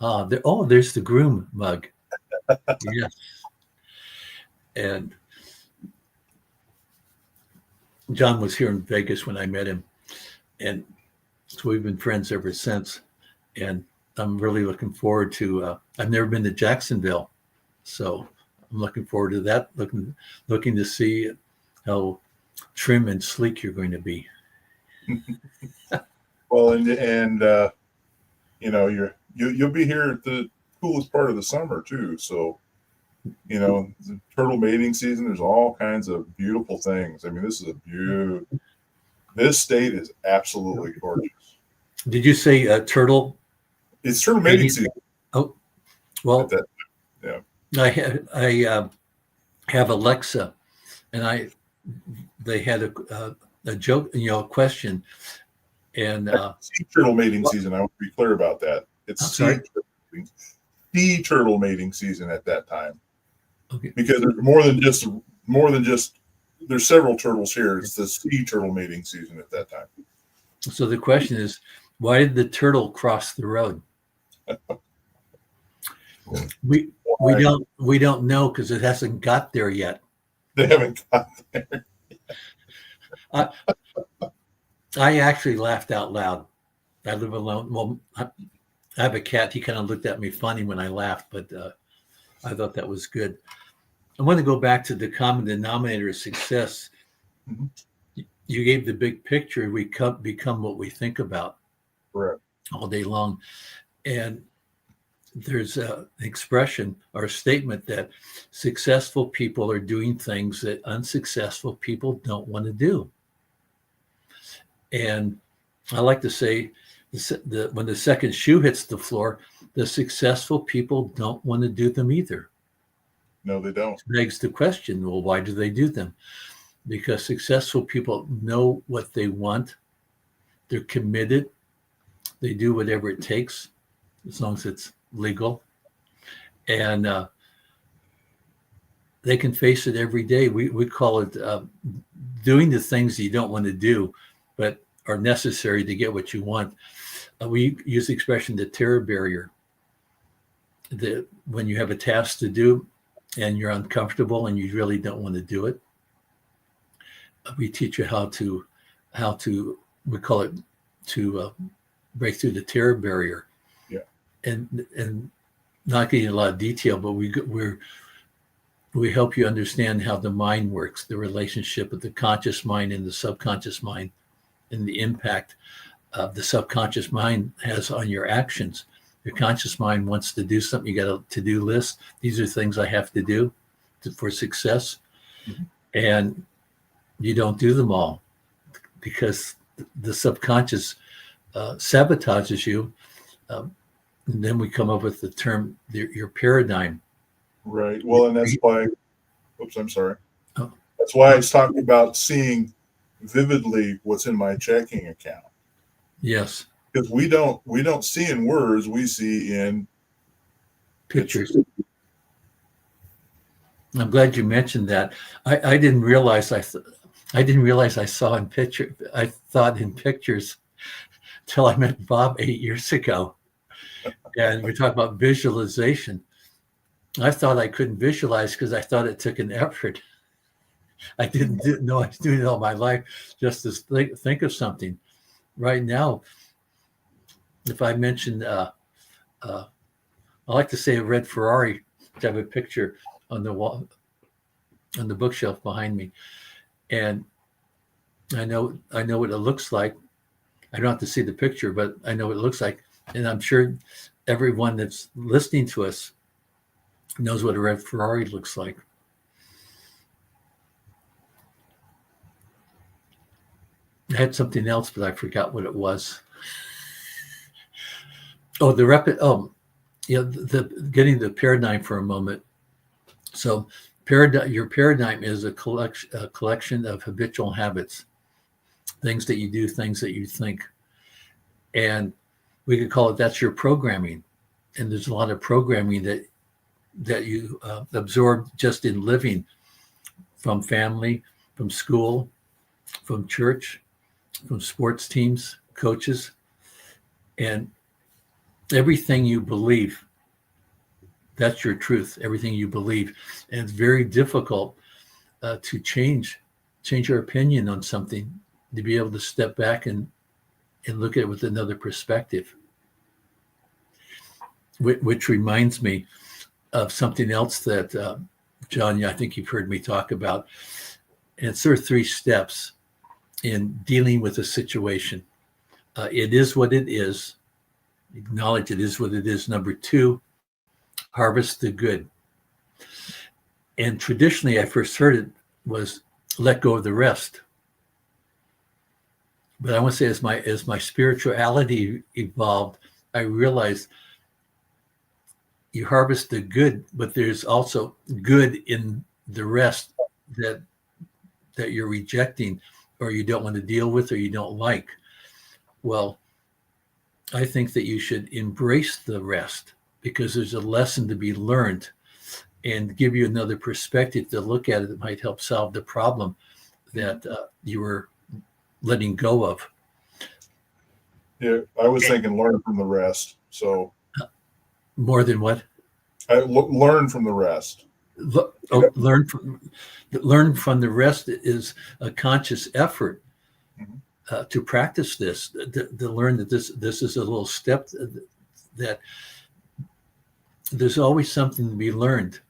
There's the groom mug. Yes. And John was here in Vegas when I met him. And so we've been friends ever since. And I'm really looking forward to, I've never been to Jacksonville. So I'm looking forward to that, looking to see how trim and sleek you're going to be. Well, and you'll be here at the coolest part of the summer too. So, the turtle mating season, there's all kinds of beautiful things. I mean, this state is absolutely gorgeous. Did you say turtle? It's turtle mating season. Oh, well, yeah. I have Alexa, and they had a joke, a question, and sea turtle mating season. I want to be clear about that. It's sea turtle mating season at that time. Okay. Because there's more than just. There's several turtles here. It's the sea turtle mating season at that time. So the question is, why did the turtle cross the road? We don't know, because it hasn't got there yet. They haven't got there. I actually laughed out loud. I live alone. Well, I have a cat. He kind of looked at me funny when I laughed, but I thought that was good. I want to go back to the common denominator of success. Mhm. You gave the big picture. We become what we think about Correct. all day long. And there's an expression or a statement that successful people are doing things that unsuccessful people don't want to do. And I like to say when the second shoe hits the floor, the successful people don't want to do them either. No, they don't. It begs the question, well, why do they do them? Because successful people know what they want. They're committed. They do whatever it takes, as long as it's legal. And they can face it every day. We call it doing the things you don't want to do, but are necessary to get what you want. We use the expression, the terror barrier. When you have a task to do and you're uncomfortable and you really don't want to do it, we teach you how to we call it to break through the terror barrier. Yeah. And not getting a lot of detail, but we help you understand how the mind works, the relationship of the conscious mind and the subconscious mind, and the impact the subconscious mind has on your actions. Your conscious mind wants to do something. You got a to-do list. These are things I have to do for success. Mm-hmm. And you don't do them all because the subconscious sabotages you. And then we come up with the term, your paradigm. Right. Well, and that's why, oops, I'm sorry. Oh. That's why I was talking about seeing vividly what's in my checking account. Yes. Because we don't see in words, we see in pictures. I'm glad you mentioned that. I didn't realize I saw in picture. I thought in pictures till I met Bob 8 years ago, and we talked about visualization. I thought I couldn't visualize because I thought it took an effort. I didn't know I was doing it all my life just to think of something. Right now, if I mention, I like to say a red Ferrari, to have a picture on the wall, on the bookshelf behind me, and I know what it looks like. I don't have to see the picture, but I know what it looks like, and I'm sure everyone that's listening to us knows what a red Ferrari looks like. I had something else, but I forgot what it was. Oh, getting the paradigm for a moment. So your paradigm is a collection of habitual habits, things that you do, things that you think. And we could call it, that's your programming. And there's a lot of programming that you absorb just in living, from family, from school, from church, from sports teams, coaches, and everything you believe, that's your truth, everything you believe. And it's very difficult to change your opinion on something, to be able to step back and look at it with another perspective. Which reminds me of something else that, John, I think you've heard me talk about. And it's sort of 3 steps in dealing with a situation. It is what it is. Acknowledge it is what it is. Number 2, harvest the good. And traditionally, I first heard it was let go of the rest. But I want to say, as my spirituality evolved, I realized you harvest the good, but there's also good in the rest that you're rejecting, or you don't want to deal with, or you don't like. Well, I think that you should embrace the rest, because there's a lesson to be learned, and give you another perspective to look at it that might help solve the problem that you were letting go of. Yeah, I was thinking learn from the rest. So more than what? Learn from the rest. Learn from the rest is a conscious effort to practice this, to learn that this is a little step, that there's always something to be learned.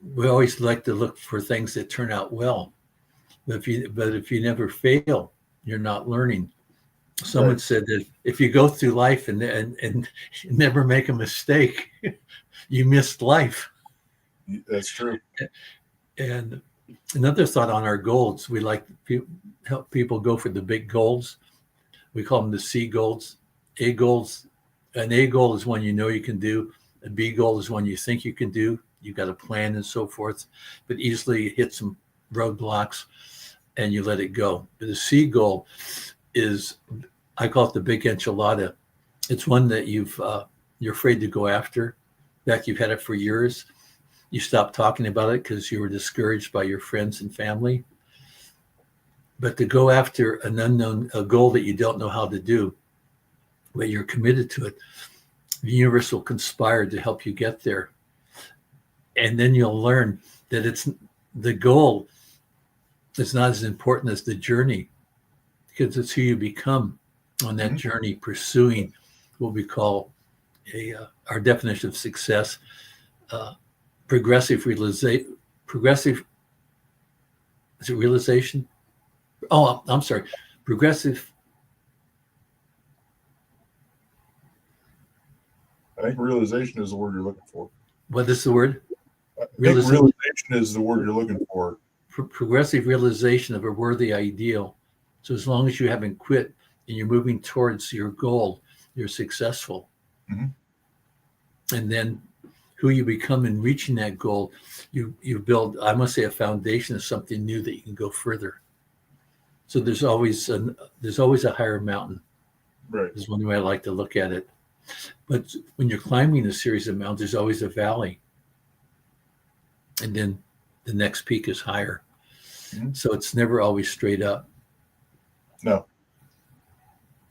we always like to look for things that turn out well. But if you never fail, you're not learning. Someone Right. said that if you go through life and never make a mistake, you missed life. That's true. And another thought on our goals, we like to help people go for the big goals. We call them the C goals. A goals, an A goal is one you know you can do. A B goal is one you think you can do. You've got a plan and so forth, but easily hit some roadblocks and you let it go. But the C goal is, I call it the big enchilada. It's one that you're afraid to go after. In fact, you've had it for years. You stopped talking about it because you were discouraged by your friends and family. But to go after a goal that you don't know how to do, but you're committed to it, the universe will conspire to help you get there. And then you'll learn that the goal is not as important as the journey, because it's who you become on that journey, pursuing what we call our definition of success, progressive realization. Is it realization? Oh, I'm sorry. Progressive. I think realization is the word you're looking for. What is the word? I think realization is the word you're looking for. Progressive realization of a worthy ideal. So as long as you haven't quit and you're moving towards your goal, you're successful. Mm-hmm. And then who you become in reaching that goal, you build, I must say, a foundation of something new that you can go further. So there's always a higher mountain. Right. Is one way I like to look at it. But when you're climbing a series of mountains, there's always a valley. And then the next peak is higher. Mm-hmm. So it's never always straight up. No.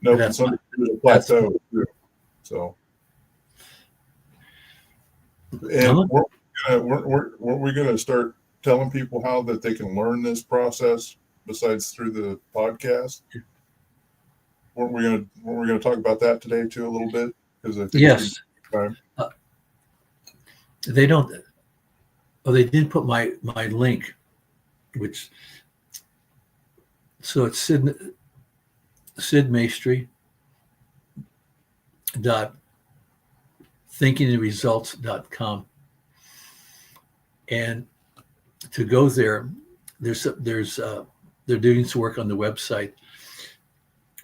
No, that's a plateau. So. And weren't we going to start telling people how that they can learn this process besides through the podcast? Weren't we going to talk about that today too a little bit? Because I think yes, they don't. Oh, they didn't put my link, which. So it's Sid Maestri .thinkingandresults.com, and to go there, they're doing some work on the website,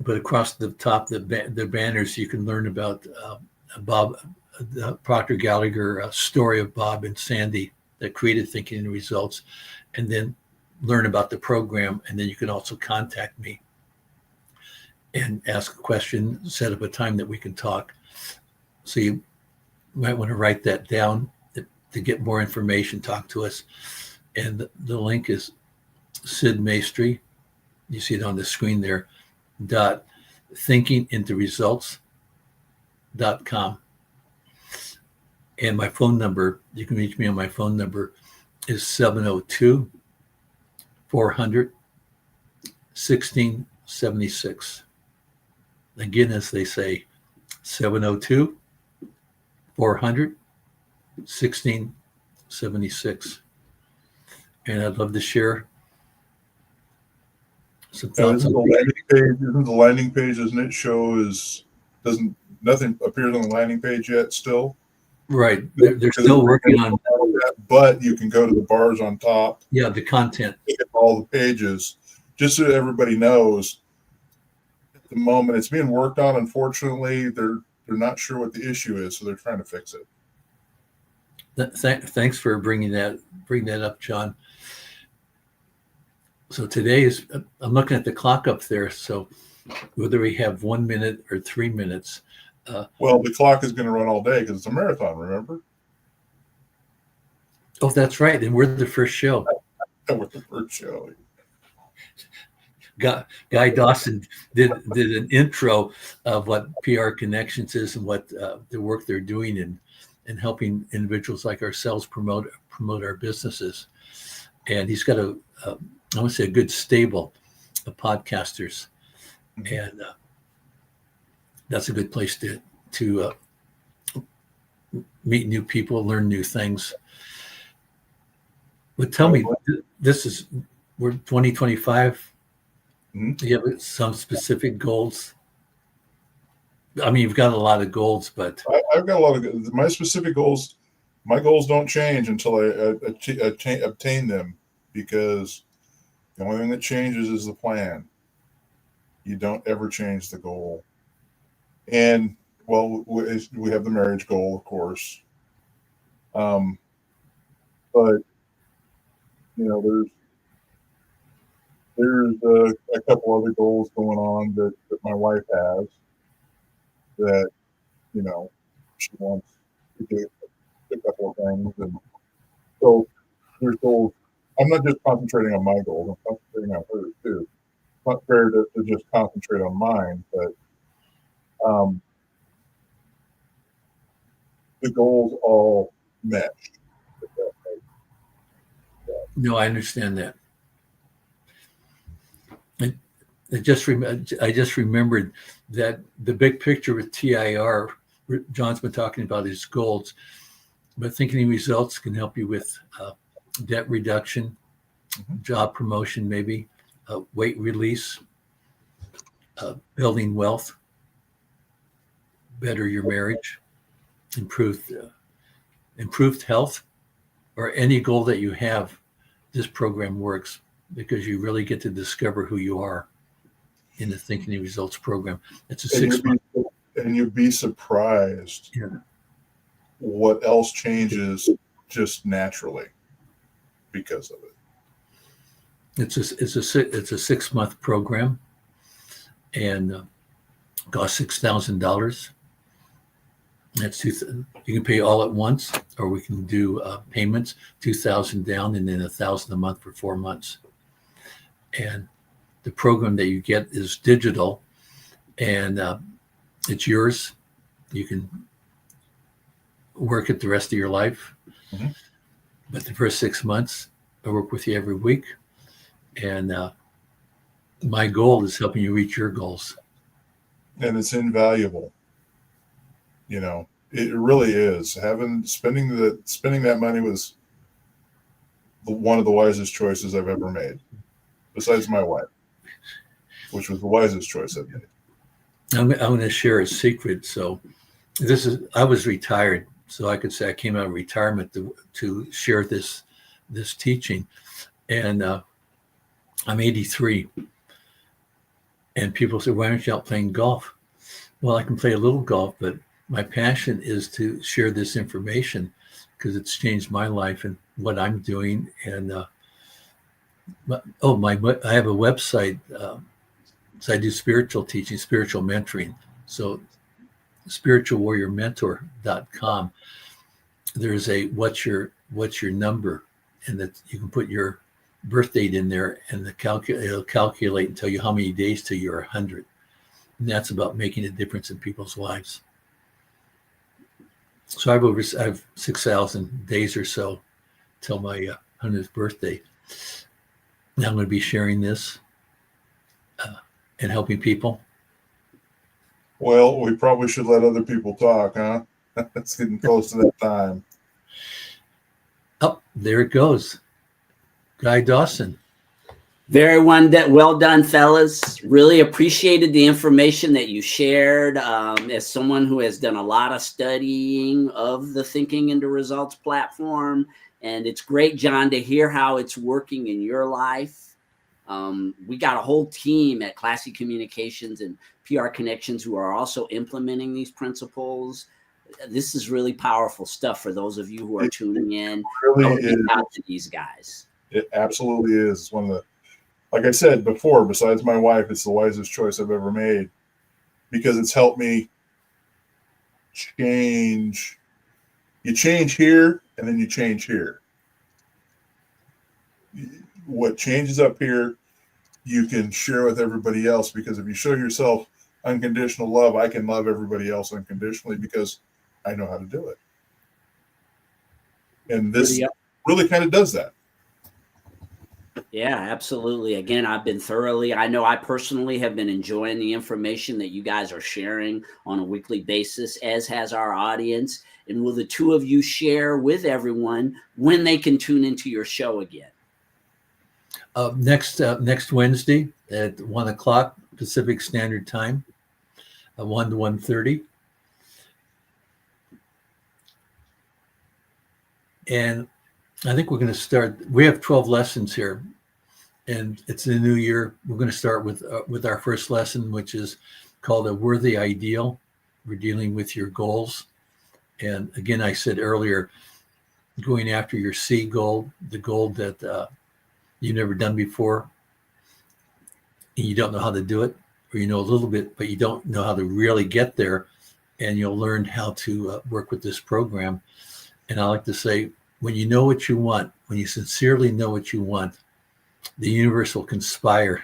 but across the top, the banners, you can learn about Bob, the Proctor Gallagher story of Bob and Sandy that created Thinking and Results, and then learn about the program. And then you can also contact me and ask a question, set up a time that we can talk. So you might want to write that down to get more information, talk to us. And the link is Sid Maestri. You see it on the screen there. .thinkingandresults.com. And my phone number, you can reach me on my phone number, is 702-400-1676. Again, as they say, 702-400-1676. And I'd love to share some thoughts. Isn't the landing page, doesn't it show nothing appears on the landing page yet still? Right. They're still working on that, but you can go to the bars on top. Yeah, the content. All the pages, just so everybody knows. At the moment, it's being worked on. Unfortunately, they're not sure what the issue is, so they're trying to fix it. Thanks for bringing that up, John. So today I'm looking at the clock up there. So whether we have 1 minute or 3 minutes. Well, the clock is going to run all day because it's a marathon, remember? Oh, that's right. And we're the first show. We're the first show. Guy Dawson did an intro of what PR Connections is and what the work they're doing in helping individuals like ourselves promote our businesses. And he's got I want to say a good stable of podcasters. Mm-hmm. And that's a good place to meet new people, learn new things. Well, tell me, we're 2025. Mhm. Do you have some specific goals? I mean, you've got a lot of goals, but I've got a lot of my specific goals. My goals don't change until I obtain them, because the only thing that changes is the plan. You don't ever change the goal. And well, we have the marriage goal, of course. Um, but there's a couple other goals going on that my wife has, that she wants to do a couple of things, and so there's goals. I'm not just concentrating on my goals; I'm concentrating on hers too. It's not fair to just concentrate on mine, but um, the goals all mesh. if that makes sense. no, I understand that. I just remembered that the big picture with TIR, John's been talking about his goals, but thinking results can help you with debt reduction, job promotion, maybe weight release, building wealth, better your marriage, improved health, or any goal that you have. This program works because you really get to discover who you are in the Thinking Results program. It's a 6 month. And you'd be surprised what else changes just naturally because of it. It's a 6 month program, and costs $6,000. That's you can pay all at once, or we can do payments, $2,000 down and then $1,000 a month for 4 months. And the program that you get is digital, and it's yours. You can work it the rest of your life. Mm-hmm. But the first 6 months, I work with you every week. And my goal is helping you reach your goals. And it's invaluable. It really is. Spending that money was one of the wisest choices I've ever made, besides my wife, which was the wisest choice I've made. I'm going to share a secret. So I was retired, so I could say I came out of retirement to share this teaching. And I'm 83. And people say, why aren't you out playing golf? Well, I can play a little golf, but my passion is to share this information because it's changed my life and what I'm doing. And I have a website. So I do spiritual teaching, spiritual mentoring. So spiritualwarriormentor.com. There's a what's your number, and that you can put your birth date in there, and it'll calculate and tell you how many days till you're 100. And that's about making a difference in people's lives. So I have 6,000 days or so till my 100th birthday. Now I'm going to be sharing this and helping people. Well, we probably should let other people talk, huh? It's getting close to that time. Oh, there it goes. Guy Dawson. Very well done, fellas. Really appreciated the information that you shared. As someone who has done a lot of studying of the Thinking into Results platform, and it's great, John, to hear how it's working in your life. We got a whole team at Classy Communications and PR Connections who are also implementing these principles. This is really powerful stuff for those of you who are tuning in. Really reach out to these guys. It absolutely is. It's one of the, like I said before, besides my wife, it's the wisest choice I've ever made, because it's helped me change. You change here, and then you change here. What changes up here, you can share with everybody else, because if you show yourself unconditional love, I can love everybody else unconditionally because I know how to do it. And this really kind of does that. Yeah, absolutely. Again, I know I personally have been enjoying the information that you guys are sharing on a weekly basis, as has our audience. And will the two of you share with everyone when they can tune into your show again? Next Wednesday at 1:00 Pacific Standard Time, 1 to 1:30. And I think we're going to start. We have 12 lessons here, and it's the new year. We're going to start with our first lesson, which is called A Worthy Ideal. We're dealing with your goals. And again, I said earlier, going after your C goal, the goal that you've never done before, and you don't know how to do it, or you know a little bit, but you don't know how to really get there. And you'll learn how to work with this program. And I like to say, when you know what you want, when you sincerely know what you want, the universe will conspire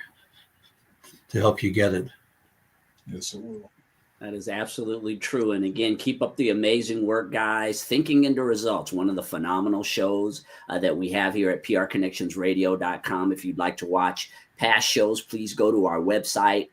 to help you get it. Yes, it will. That is absolutely true. And again, keep up the amazing work, guys. Thinking into Results, one of the phenomenal shows that we have here at prconnectionsradio.com. If you'd like to watch past shows, please go to our website.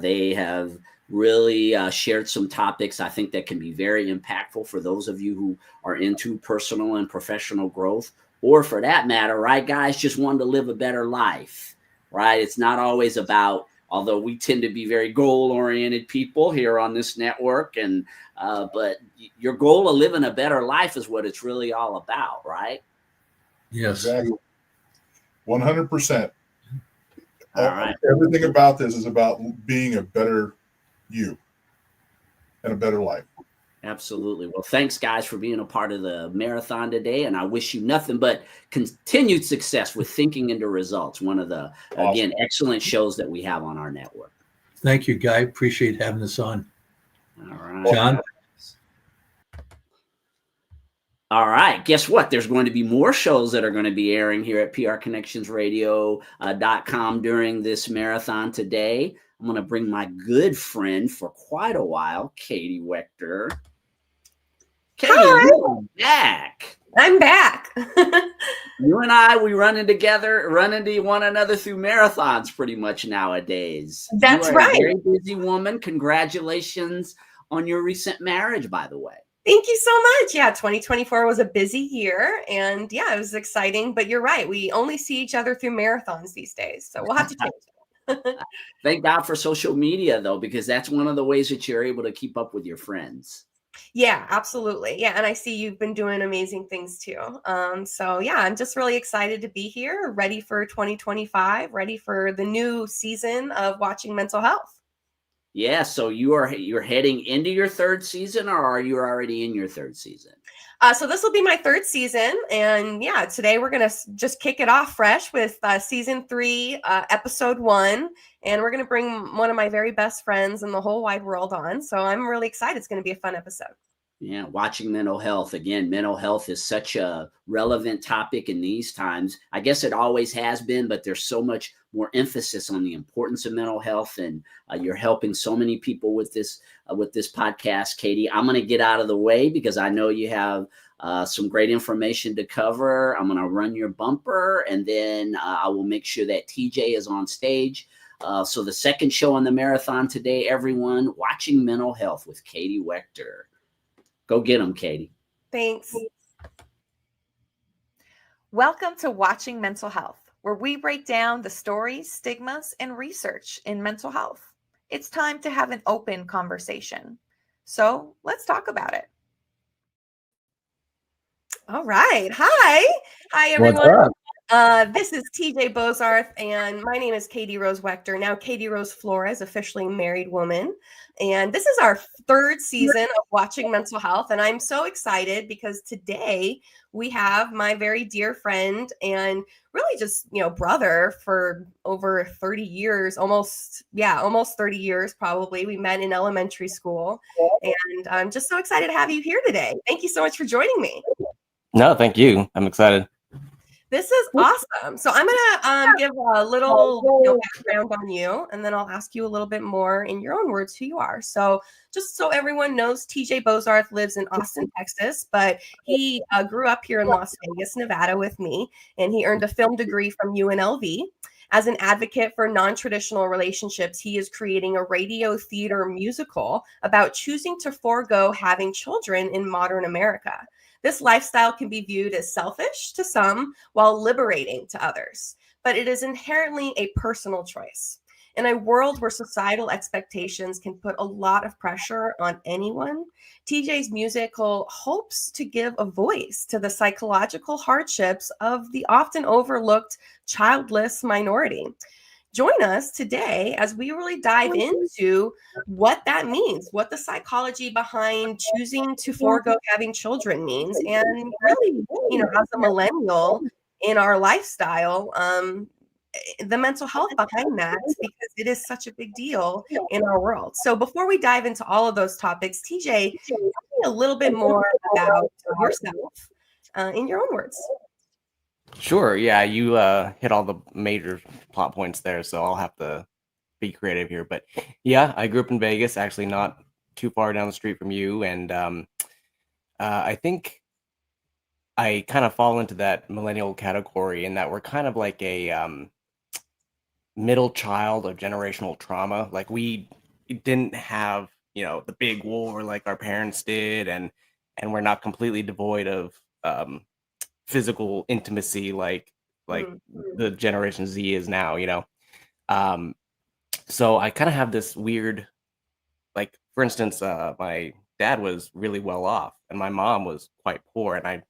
They have really shared some topics I think that can be very impactful for those of you who are into personal and professional growth, or for that matter, right, guys, just wanting to live a better life, right? It's not always about, although we tend to be very goal-oriented people here on this network, and but your goal of living a better life is what it's really all about, right? Yes. Exactly. 100%. All right. Everything about this is about being a better you and a better life. Absolutely. Well, thanks, guys, for being a part of the marathon today. And I wish you nothing but continued success with Thinking into Results, one of the, again, excellent shows that we have on our network. Thank you, Guy. Appreciate having us on. All right. John? All right. Guess what? There's going to be more shows that are going to be airing here at prconnectionsradio.com during this marathon today. I'm going to bring my good friend for quite a while, Katie Wechter. Katie, you're back. I'm back. You and I, we run into one another through marathons pretty much nowadays. That's you are right. A very busy woman. Congratulations on your recent marriage, by the way. Thank you so much. Yeah, 2024 was a busy year, and yeah, it was exciting. But you're right. We only see each other through marathons these days, so we'll have to change it. Thank God for social media, though, because that's one of the ways that you're able to keep up with your friends. Yeah, absolutely. Yeah, and I see you've been doing amazing things too. So yeah, I'm just really excited to be here, ready for 2025, ready for the new season of Watching Mental Health. Yeah, so you're heading into your third season, or are you already in your third season? So this will be my third season, and yeah, today we're gonna just kick it off fresh with season 3, episode 1, and we're gonna bring one of my very best friends in the whole wide world on. So I'm really excited. It's gonna be a fun episode. Yeah, watching mental health. Again, mental health is such a relevant topic in these times. I guess it always has been, but there's so much more emphasis on the importance of mental health, and you're helping so many people with this podcast, Katie. I'm going to get out of the way because I know you have some great information to cover. I'm going to run your bumper, and then I will make sure that TJ is on stage. So the second show on the marathon today, everyone, Watching Mental Health with Katie Wechter. Go get them, Katie. Thanks. Welcome to Watching Mental Health, where we break down the stories, stigmas, and research in mental health. It's time to have an open conversation. So let's talk about it. All right. Hi, everyone. What's up? This is TJ Bozarth, and my name is Katie Rose Wechter. Now, Katie Rose Flores, officially married woman. And this is our third season of Watching Mental Health. And I'm so excited because today we have my very dear friend and really just, brother for over 30 years, almost 30 years, probably. We met in elementary school. And I'm just so excited to have you here today. Thank you so much for joining me. No, thank you. I'm excited. This is awesome. So I'm gonna give a little background on you, and then I'll ask you a little bit more in your own words who you are. So just so everyone knows, TJ Bozarth lives in Austin, Texas, but he grew up here in Las Vegas, Nevada with me, and he earned a film degree from UNLV. As an advocate for non-traditional relationships, he is creating a radio theater musical about choosing to forego having children in modern America. This lifestyle can be viewed as selfish to some while liberating to others, but it is inherently a personal choice. In a world where societal expectations can put a lot of pressure on anyone, TJ's musical hopes to give a voice to the psychological hardships of the often overlooked childless minority. Join us today as we really dive into what that means, what the psychology behind choosing to forego having children means, and really, as a millennial in our lifestyle, the mental health behind that, because it is such a big deal in our world. So before we dive into all of those topics, TJ, tell me a little bit more about yourself in your own words. Sure. Yeah, you hit all the major plot points there, so I'll have to be creative here. But yeah, I grew up in Vegas, actually not too far down the street from you, and I think I kind of fall into that millennial category in that we're kind of like a middle child of generational trauma. Like we didn't have, the big war like our parents did, and we're not completely devoid of physical intimacy like the Generation Z is now, so I kind of have this weird, like, for instance, my dad was really well off and my mom was quite poor, and I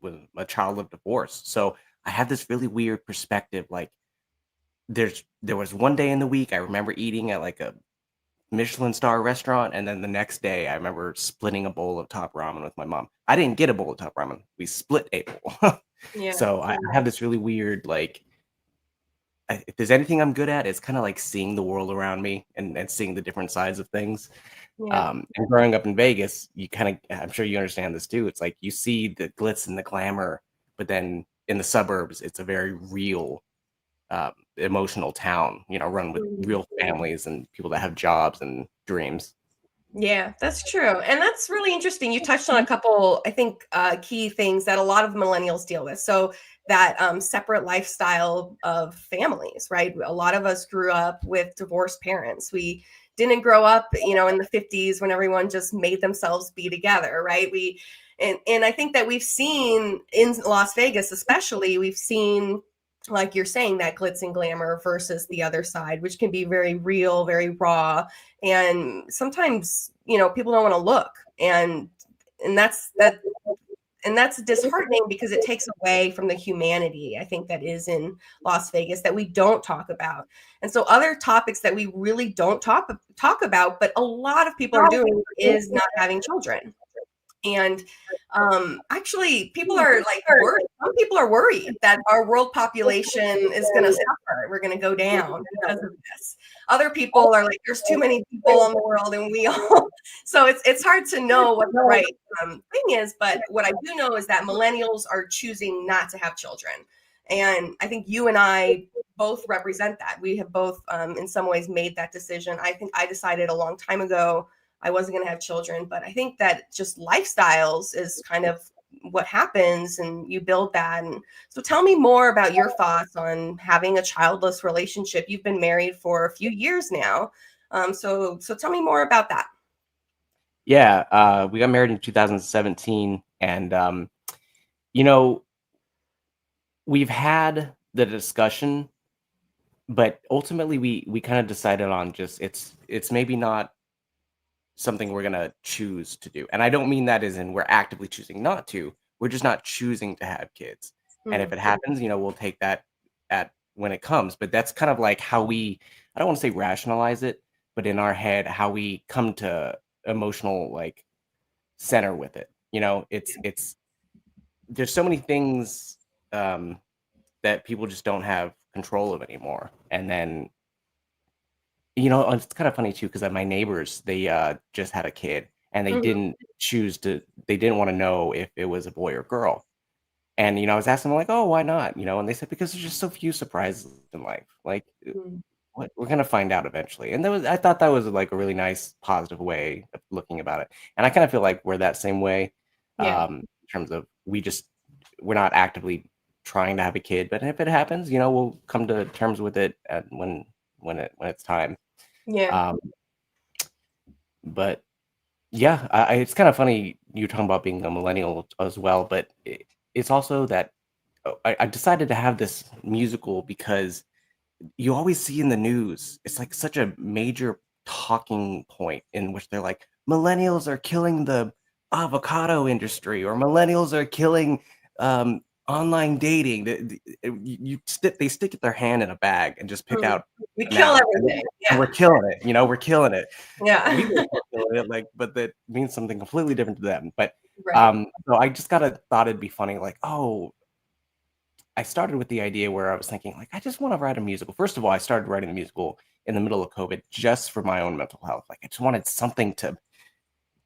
was a child of divorce, so I have this really weird perspective. Like there was one day in the week I remember eating at like a Michelin star restaurant, and then the next day I remember splitting a bowl of top ramen with my mom. I didn't get a bowl of top ramen. We split a bowl. Yeah. So I have this really weird, like, if there's anything I'm good at, it's kind of like seeing the world around me and seeing the different sides of things. Yeah. And growing up in Vegas, you kind of, I'm sure you understand this too. It's like you see the glitz and the glamour, but then in the suburbs, it's a very real, emotional town, run with real families and people that have jobs and dreams. Yeah, that's true. And that's really interesting. You touched on a couple, I think, key things that a lot of millennials deal with. So that separate lifestyle of families, right? A lot of us grew up with divorced parents. We didn't grow up, in the 50s when everyone just made themselves be together, right? And I think that we've seen in Las Vegas, especially, we've seen, like you're saying, that glitz and glamour versus the other side, which can be very real, very raw. And sometimes, people don't want to look. And that's disheartening because it takes away from the humanity, I think, that is in Las Vegas that we don't talk about. And so other topics that we really don't talk about, but a lot of people are doing, is not having children. And actually, people are like worried. Some people are worried that our world population is going to suffer. We're going to go down because of this. Other people are like, there's too many people in the world, and we all. So it's hard to know what the right thing is. But what I do know is that millennials are choosing not to have children, and I think you and I both represent that. We have both, in some ways, made that decision. I think I decided a long time ago I wasn't going to have children, but I think that just lifestyles is kind of what happens, and you build that. And so tell me more about your thoughts on having a childless relationship. You've been married for a few years now. So tell me more about that. Yeah. We got married in 2017, and, we've had the discussion, but ultimately we kind of decided on just, it's maybe not something we're going to choose to do. And I don't mean that as in we're actively choosing not to. We're just not choosing to have kids. Mm-hmm. And if it happens, we'll take that at when it comes. But that's kind of like how I don't want to say rationalize it, but in our head, how we come to emotional, like, center with it. It's there's so many things that people just don't have control of anymore. And then, it's kind of funny too, because my neighbors, they just had a kid, and they didn't want to know if it was a boy or girl. And, I was asking them like, oh, why not? And they said, because there's just so few surprises in life. Like, we're going to find out eventually. And I thought that was like a really nice, positive way of looking about it. And I kind of feel like we're that same way, in terms of we're not actively trying to have a kid, but if it happens, we'll come to terms with it when it's time. Yeah. But yeah, it's kind of funny you're talking about being a millennial as well, but it's also that I decided to have this musical because you always see in the news, it's like such a major talking point in which they're like, millennials are killing the avocado industry, or millennials are killing online dating. They stick their hand in a bag and just pick out. We kill everything. And we're killing it. We're killing it. Yeah. We were killing it, but that means something completely different to them. But Right. so I just thought it'd be funny, like, oh, I started with the idea where I was thinking, like, I just want to write a musical. First of all, I started writing the musical in the middle of COVID just for my own mental health. Like, I just wanted something to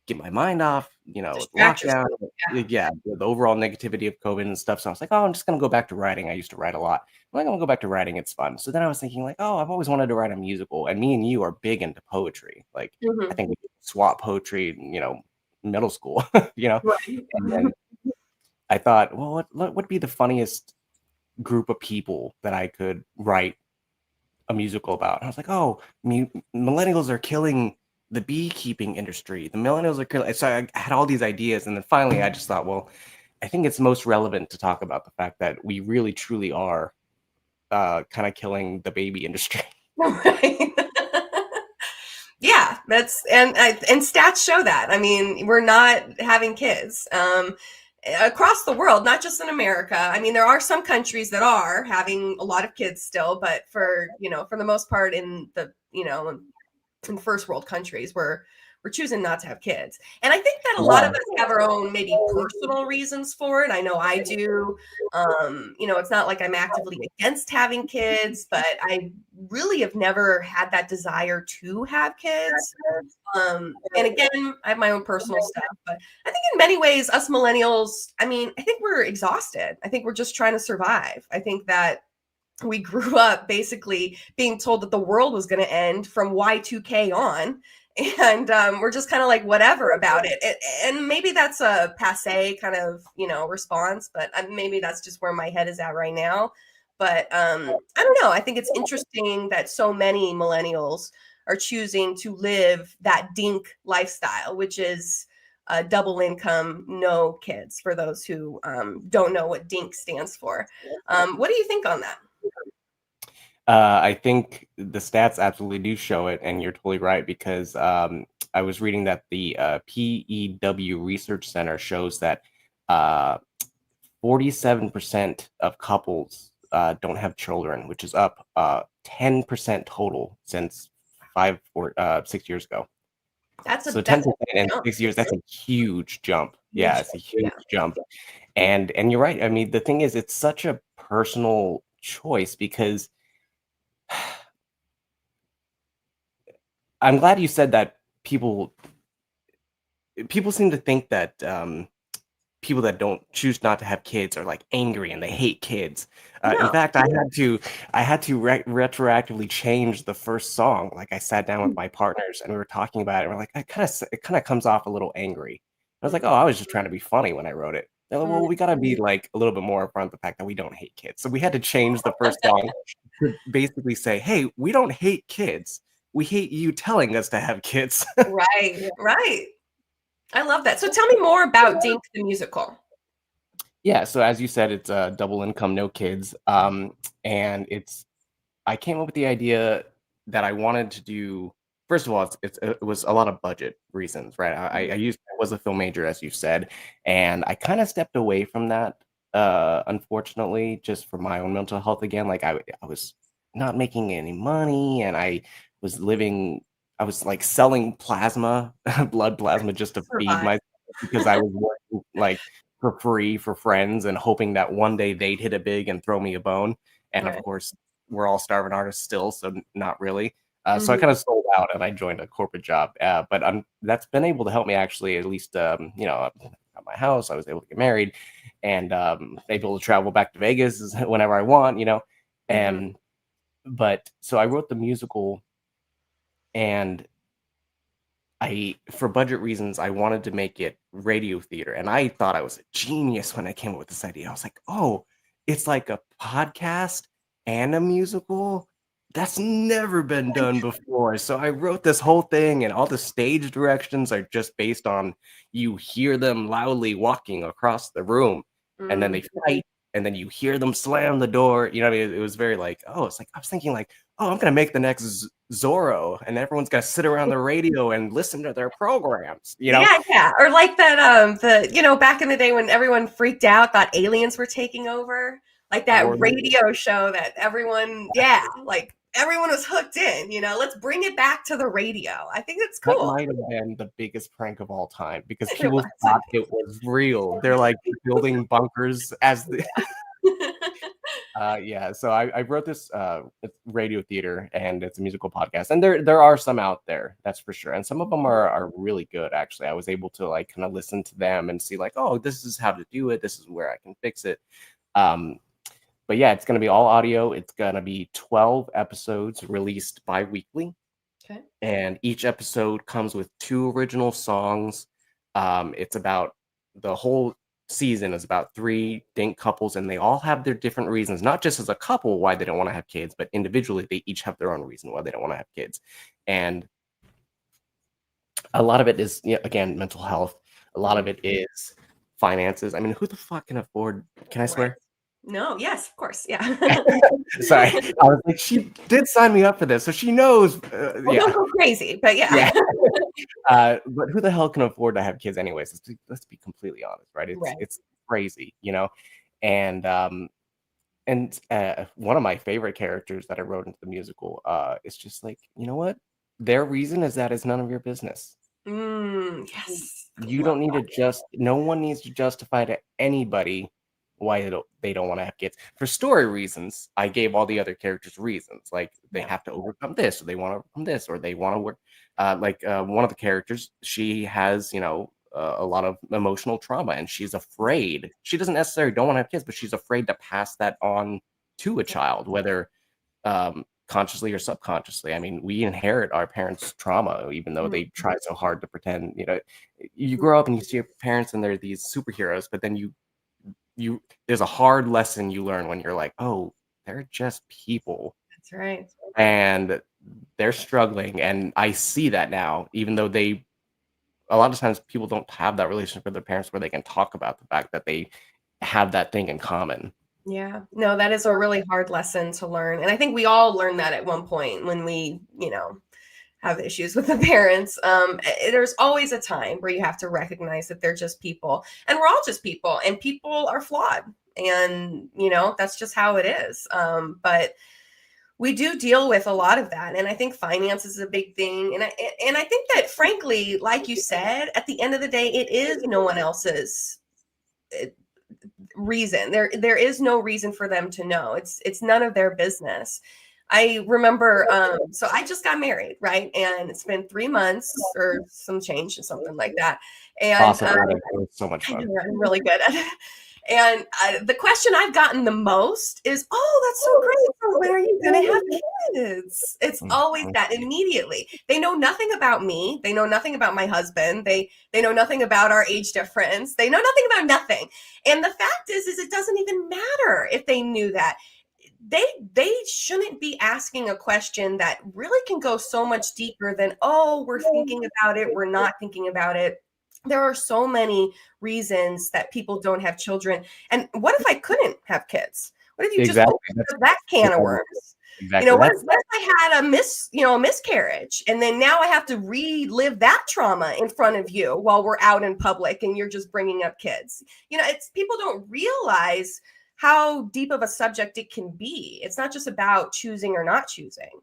get my mind off, Distract lockdown. yourself, Yeah, the overall negativity of COVID and stuff. So I was like, oh, I'm just going to go back to writing. I used to write a lot. I'm like, I'm going to go back to writing. It's fun. So then I was thinking, like, oh, I've always wanted to write a musical. And me and you are big into poetry. Like, I think we swap poetry, middle school, Right. And then I thought, well, what would be the funniest group of people that I could write a musical about? And I was like, oh, millennials are killing the beekeeping industry. The millennials are killing. So I had all these ideas, and then finally, I just thought, well, I think it's most relevant to talk about the fact that we really, truly are kind of killing the baby industry. Right. Yeah, and stats show that. I mean, we're not having kids across the world, not just in America. I mean, there are some countries that are having a lot of kids still, but for the most part in the in first world countries, we're choosing not to have kids. And I think that a lot of us have our own maybe personal reasons for it. I know I do. It's not like I'm actively against having kids, but I really have never had that desire to have kids. And again, I have my own personal stuff, but I think in many ways, us millennials, I mean, I think we're exhausted. I think we're just trying to survive. I think that we grew up basically being told that the world was going to end from Y2K on. And we're just kind of like whatever about it. And maybe that's a passe kind of, response, but maybe that's just where my head is at right now. But I don't know. I think it's interesting that so many millennials are choosing to live that DINK lifestyle, which is double income, no kids, for those who don't know what DINK stands for. What do you think on that? I think the stats absolutely do show it, and you're totally right, because I was reading that the PEW Research Center shows that 47% of couples don't have children, which is up 10% total since 5 or 6 years ago. So 10% in 6 years, that's a huge jump. Yeah, it's a huge jump. And you're right. I mean, the thing is, it's such a personal choice, because I'm glad you said that people seem to think that people that don't choose not to have kids are like angry and they hate kids. In fact, I had to retroactively change the first song. Like, I sat down with my partners and we were talking about it. And we're like, it kind of comes off a little angry. I was like, oh, I was just trying to be funny when I wrote it. They're like, well, we got to be like a little bit more upfront the fact that we don't hate kids. So we had to change the first song to basically say, hey, we don't hate kids. We hate you telling us to have kids. Right. I love that. So tell me more about DINK the musical. Yeah, so as you said, it's double income, no kids. And I came up with the idea that I wanted to do. First of all, it was a lot of budget reasons, right? I was a film major, as you said, and I kind of stepped away from that, unfortunately, just for my own mental health again. Like, I was not making any money, and I was like selling plasma, blood plasma, just to feed myself, because I was working like for free for friends and hoping that one day they'd hit it big and throw me a bone. And of course, we're all starving artists still, so not really. So I kind of sold out and I joined a corporate job. But that's been able to help me actually, at least, at my house. I was able to get married, and able to travel back to Vegas whenever I want, and but so I wrote the musical, and for budget reasons, I wanted to make it radio theater, and I thought I was a genius when I came up with this idea. I was like, oh, it's like a podcast and a musical. That's never been done before. So I wrote this whole thing, and all the stage directions are just based on you hear them loudly walking across the room, and then they fight, and then you hear them slam the door. What I mean? It was very like, oh, it's like I was thinking like, oh, I'm gonna make the next Zorro, and everyone's gonna sit around the radio and listen to their programs. Yeah, or like that back in the day when everyone freaked out, thought aliens were taking over, like that radio show that everyone was hooked in. Let's bring it back to the radio. I think it's cool. That might have been the biggest prank of all time, because people thought it was real. They're like building bunkers as the so I wrote this radio theater, and it's a musical podcast, and there are some out there, that's for sure, and some of them are really good. Actually, I was able to like kind of listen to them and see like, oh, this is how to do it, this is where I can fix it. But yeah, it's going to be all audio. It's going to be 12 episodes released bi-weekly. Okay. And each episode comes with 2 original songs. It's about the whole season is about 3 distinct couples, and they all have their different reasons, not just as a couple why they don't want to have kids, but individually they each have their own reason why they don't want to have kids. And a lot of it is, again, mental health. A lot of it is finances. I mean, who the fuck can afford? Can I swear? No, yes, of course. Yeah. Sorry. I was like, she did sign me up for this, so she knows. Don't go crazy, but yeah. But who the hell can afford to have kids anyways? Let's be completely honest, right? It's crazy, And one of my favorite characters that I wrote into the musical is just like, you know what? Their reason is that it's none of your business. Yes. You don't need to no one needs to justify to anybody why they don't want to have kids. For story reasons, I gave all the other characters reasons, like they have to overcome this, or they want to overcome this, or they want to work. One of the characters, she has, a lot of emotional trauma, and she's afraid. She doesn't necessarily don't want to have kids, but she's afraid to pass that on to a child, whether consciously or subconsciously. I mean, we inherit our parents' trauma, even though they try so hard to pretend. You grow up and you see your parents, and they're these superheroes, but then you there's a hard lesson you learn when you're like, oh, they're just people. That's right. And they're struggling. And I see that now, even though a lot of times people don't have that relationship with their parents where they can talk about the fact that they have that thing in common. Yeah, no, that is a really hard lesson to learn. And I think we all learn that at one point when we, have issues with the parents. There's always a time where you have to recognize that they're just people, and we're all just people, and people are flawed, and that's just how it is. But we do deal with a lot of that, and I think finance is a big thing, and I think that, frankly, like you said, at the end of the day, it is no one else's reason. There is no reason for them to know. It's none of their business. I remember, so I just got married, right? And it's been 3 months or some change or something like that. And awesome. It was so much fun. I'm really good at it. And the question I've gotten the most is, oh, that's so great. So when are you going to have kids? It's always that immediately. They know nothing about me. They know nothing about my husband. They know nothing about our age difference. They know nothing about nothing. And the fact is it doesn't even matter if they knew that. They shouldn't be asking a question that really can go so much deeper than, oh, we're thinking about it, we're not thinking about it. There are so many reasons that people don't have children. And what if I couldn't have kids? What if you just opened up that can of worms? Exactly. What if I had a miscarriage, and then now I have to relive that trauma in front of you while we're out in public and you're just bringing up kids? It's people don't realize how deep of a subject it can be. It's not just about choosing or not choosing.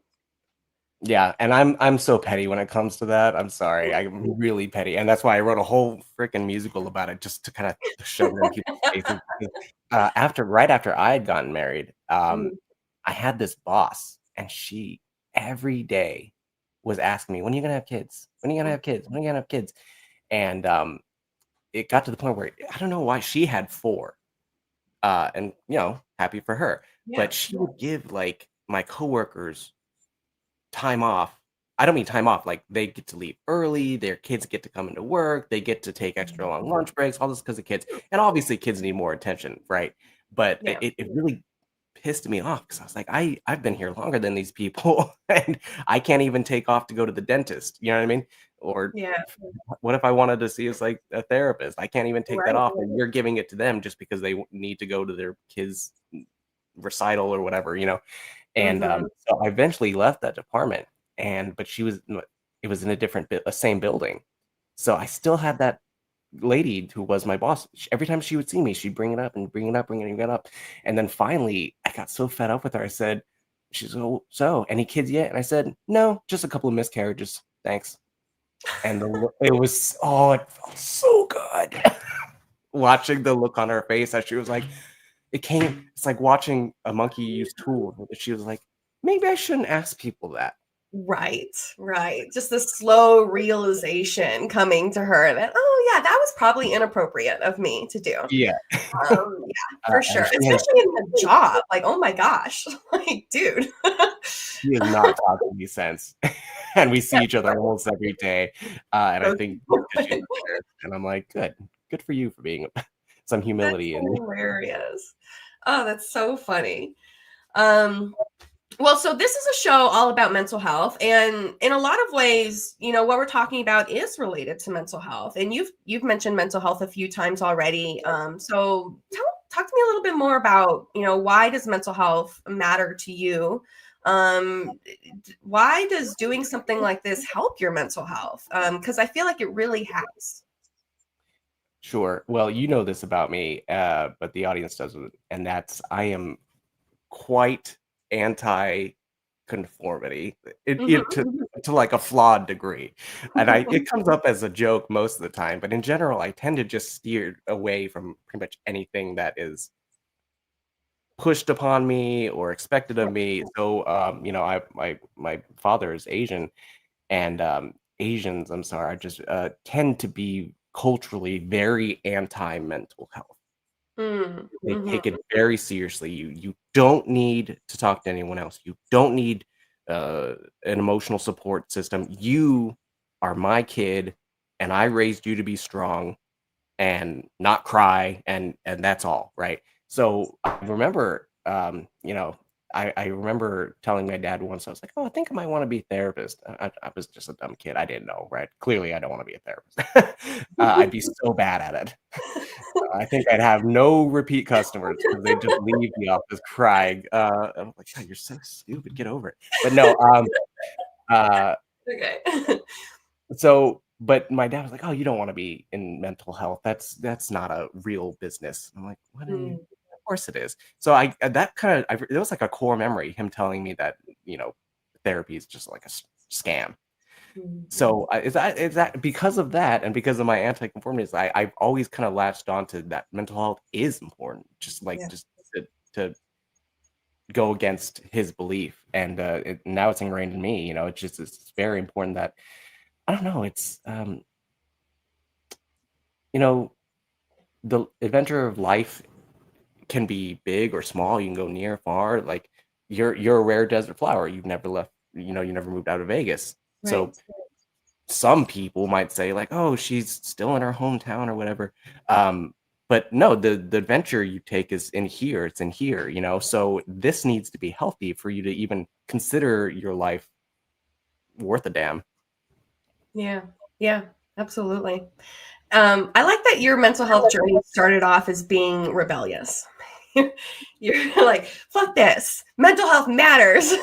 Yeah, and I'm so petty when it comes to that. I'm sorry, I'm really petty, and that's why I wrote a whole freaking musical about it, just to kind of show them people's faces. Right after I had gotten married, I had this boss, and she every day was asking me, "When are you gonna have kids? When are you gonna have kids? When are you gonna have kids?" And it got to the point where I don't know why she had 4. And happy for her. Yeah. But she would give like my coworkers time off. I don't mean time off, like they get to leave early, their kids get to come into work, they get to take extra long lunch breaks, all this because of kids. And obviously kids need more attention, right? But Yeah. it really pissed me off because I was like, I've been here longer than these people and I can't even take off to go to the dentist. You know what I mean? Or Yeah. what if I wanted to see like a therapist? I can't even take that Right. off, and you're giving it to them just because they need to go to their kids' recital or whatever, And so I eventually left that department, but it was in a same building. So I still had that lady who was my boss. Every time she would see me, she'd bring it up and bring it up, bring it up. And then finally I got so fed up with her. I said, she's, "Oh, so any kids yet?" And I said, "No, just a couple of miscarriages. Thanks." And it felt so good watching the look on her face as she was like, it's like watching a monkey use tools. She was like, maybe I shouldn't ask people that. Right. Just the slow realization coming to her that, oh yeah, that was probably inappropriate of me to do. Yeah. Yeah, for sure. Especially in the job. Like, oh my gosh. Like, dude. She is not talking me sense. And we see each other almost every day. And I think and I'm like, good for you for being some humility. That's hilarious. Oh, that's so funny. Well, so this is a show all about mental health, and in a lot of ways, what we're talking about is related to mental health. And you've mentioned mental health a few times already. So talk to me a little bit more about, why does mental health matter to you? Why does doing something like this help your mental health? Because I feel like it really has. Sure. Well, you know this about me, but the audience doesn't, and that's I am quite anti-conformity to like a flawed degree, and it comes up as a joke most of the time, but in general I tend to just steer away from pretty much anything that is pushed upon me or expected of me. So my father is Asian, and Asians, I'm sorry, I just tend to be culturally very anti-mental health. They take it very seriously. You don't need to talk to anyone else. You don't need an emotional support system. You are my kid, and I raised you to be strong and not cry, and that's all, right? So I remember, I remember telling my dad once, I was like, "Oh, I think I might want to be a therapist." I was just a dumb kid. I didn't know, right? Clearly, I don't want to be a therapist. I'd be so bad at it. I think I'd have no repeat customers because they'd just leave the office crying. I'm like, "God, you're so stupid. Get over it." But no, Okay. but my dad was like, "Oh, you don't want to be in mental health. That's not a real business." I'm like, "What do you?" Of course it is. So it was like a core memory, him telling me that, therapy is just like a scam. So is that because of that, and because of my anti-conformities, I've always kind of latched onto that mental health is important, just to go against his belief, and now it's ingrained in me. It's very important that I don't know. It's the adventure of life can be big or small. You can go near, far. Like you're a rare desert flower. You've never left. You never moved out of Vegas. Right. So some people might say like, "Oh, she's still in her hometown or whatever." But no, the adventure you take is in here. It's in here. So this needs to be healthy for you to even consider your life worth a damn. Yeah, absolutely. I like that your mental health journey started off as being rebellious. You're like, fuck this. Mental health matters.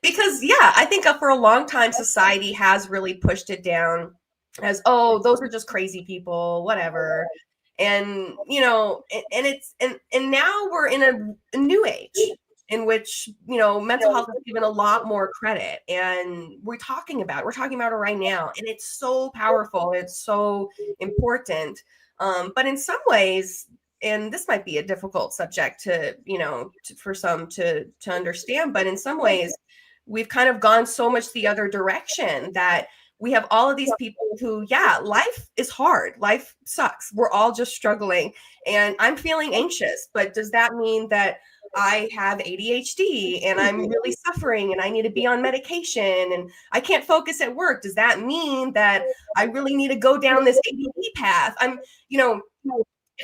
Because, I think for a long time, society has really pushed it down as, oh, those are just crazy people, whatever. And, and now we're in a new age in which, mental health is given a lot more credit, and we're talking about it right now. And it's so powerful. It's so important. But in some ways, and this might be a difficult subject for some to understand, but in some ways we've kind of gone so much the other direction that we have all of these people who, yeah, life is hard. Life sucks. We're all just struggling. And I'm feeling anxious. But does that mean that I have ADHD and I'm really suffering and I need to be on medication and I can't focus at work? Does that mean that I really need to go down this ADD path?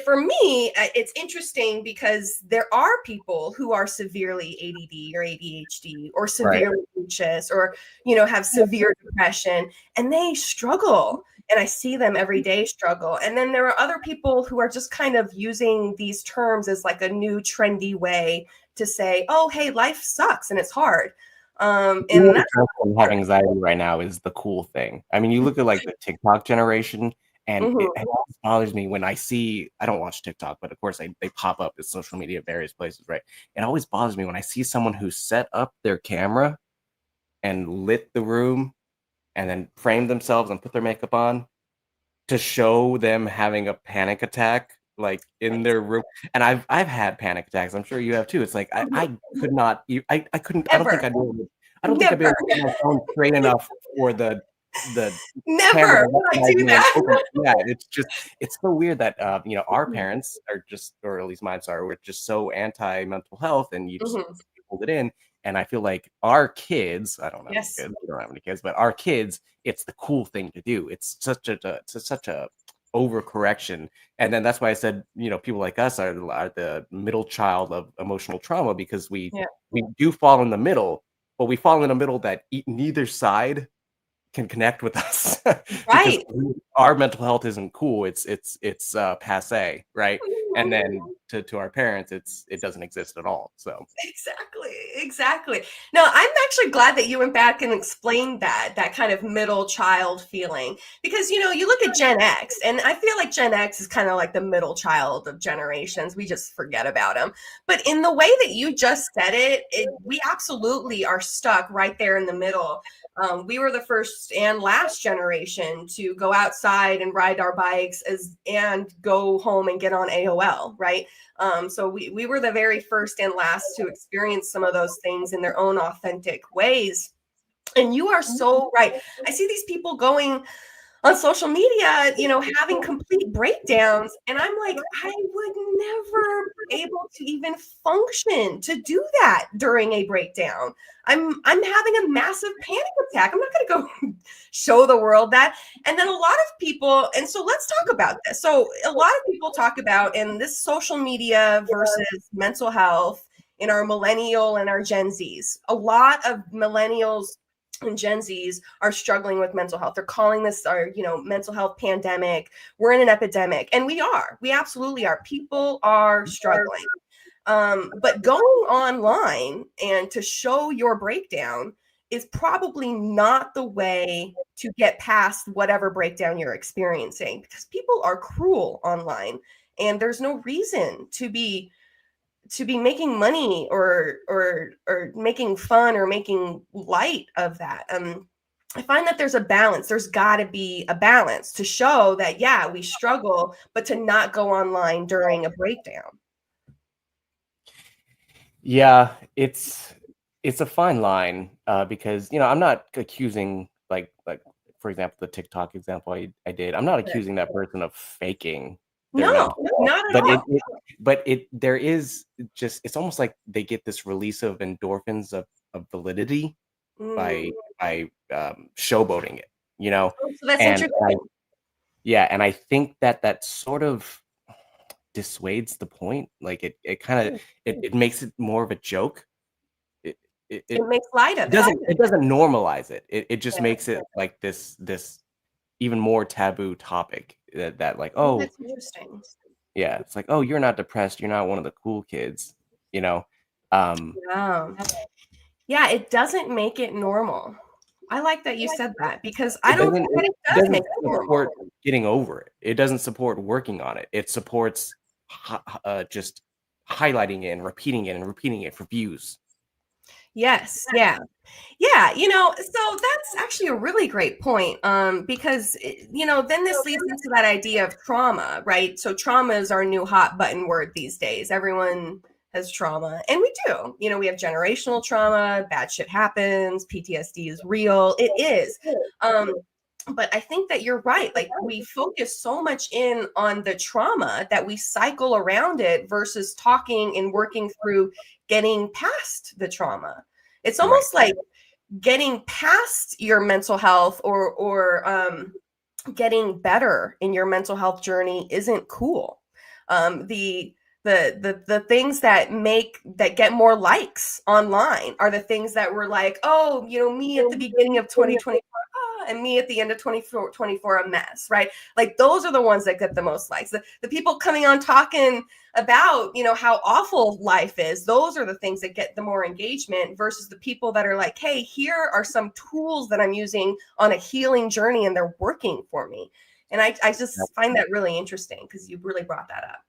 For me, it's interesting because there are people who are severely ADD or ADHD or severely anxious or, have severe depression, and they struggle. And I see them every day struggle. And then there are other people who are just kind of using these terms as like a new trendy way to say, oh, hey, life sucks and it's hard. And that's have anxiety right now is the cool thing. I mean, you look at like the TikTok generation, and it always bothers me when I see, I don't watch TikTok, but of course they pop up as social media at various places, right? It always bothers me when I see someone who set up their camera and lit the room and then framed themselves and put their makeup on to show them having a panic attack, like in their room. And I've had panic attacks. I'm sure you have too. It's like I could not. I couldn't. I don't think I'd be able to. I don't think I'd be able to get my phone straight enough for the never do that. Yeah, it's so weird that our parents are just, or at least mine are, we're just so anti mental health, and you just hold it in. And I feel like our kids, I don't know, kids, we don't have any kids, but our kids, it's the cool thing to do. It's such a overcorrection. And then that's why I said, people like us are the middle child of emotional trauma, because we do fall in the middle, but we fall in the middle that neither side can connect with us. Right. Our mental health isn't cool. It's passe, right? And then to our parents, it doesn't exist at all. So exactly. No, I'm actually glad that you went back and explained that kind of middle child feeling, because you look at Gen X, and I feel like Gen X is kind of like the middle child of generations. We just forget about them. But in the way that you just said it, we absolutely are stuck right there in the middle. We were the first and last generation to go outside and ride our bikes and go home and get on AOL, right? So we were the very first and last to experience some of those things in their own authentic ways. And you are so right. I see these people going on social media, having complete breakdowns. And I'm like, I would never be able to even function to do that during a breakdown. I'm having a massive panic attack. I'm not going to go show the world that. And then a lot of people, and so let's talk about this. So a lot of people talk about in this social media versus mental health in our millennial and our Gen Zs. A lot of millennials and Gen Zs are struggling with mental health. They're calling this our, mental health pandemic. We're in an epidemic, and we absolutely are. People are struggling. But going online and to show your breakdown is probably not the way to get past whatever breakdown you're experiencing, because people are cruel online, and there's no reason to be making money or making fun or making light of that. I find that there's a balance. There's got to be a balance to show that, yeah, we struggle, but to not go online during a breakdown. Yeah, it's a fine line, because I'm not accusing, like for example, the TikTok example I did. I'm not accusing that person of faking. No, not at all. But there is just, it's almost like they get this release of endorphins of validity by showboating it, So that's interesting. And I think that sort of dissuades the point. Like it kind of it makes it more of a joke. It makes light of it. It doesn't normalize it. It just makes it like this even more taboo topic that like, oh, that's interesting. Yeah, it's like, oh, you're not depressed. You're not one of the cool kids, Yeah, it doesn't make it normal. I like that you said that, because I don't think it does make it support normal. getting over it. It doesn't support working on it. It supports just highlighting it and repeating it for views. Yes. Yeah. So that's actually a really great point. Because then this leads into that idea of trauma, right? So trauma is our new hot button word these days. Everyone has trauma, and we do. We have generational trauma. Bad shit happens. PTSD is real. It is. But I think that you're right. Like, we focus so much in on the trauma that we cycle around it versus talking and working through getting past the trauma. It's almost like getting past your mental health or getting better in your mental health journey isn't cool. The things that get more likes online are the things that were like, oh, me at the beginning of 2024, and me at the end of 2024, a mess, right? Like, those are the ones that get the most likes. The people coming on talking about, how awful life is, those are the things that get the more engagement versus the people that are like, hey, here are some tools that I'm using on a healing journey and they're working for me. And I just find that really interesting because you really brought that up.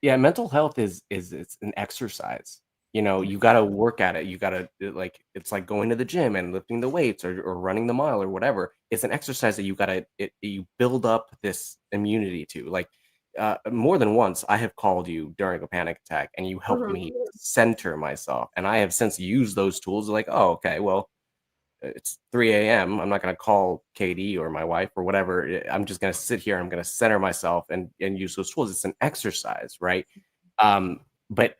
Yeah, mental health is it's an exercise. You got to work at it. You got to, like, it's like going to the gym and lifting the weights or running the mile or whatever. It's an exercise that you build up this immunity to. Like, more than once, I have called you during a panic attack and you helped me center myself. And I have since used those tools like, oh, okay, well, it's 3 a.m. I'm not going to call Katie or my wife or whatever. I'm just going to sit here. I'm going to center myself and use those tools. It's an exercise, right? But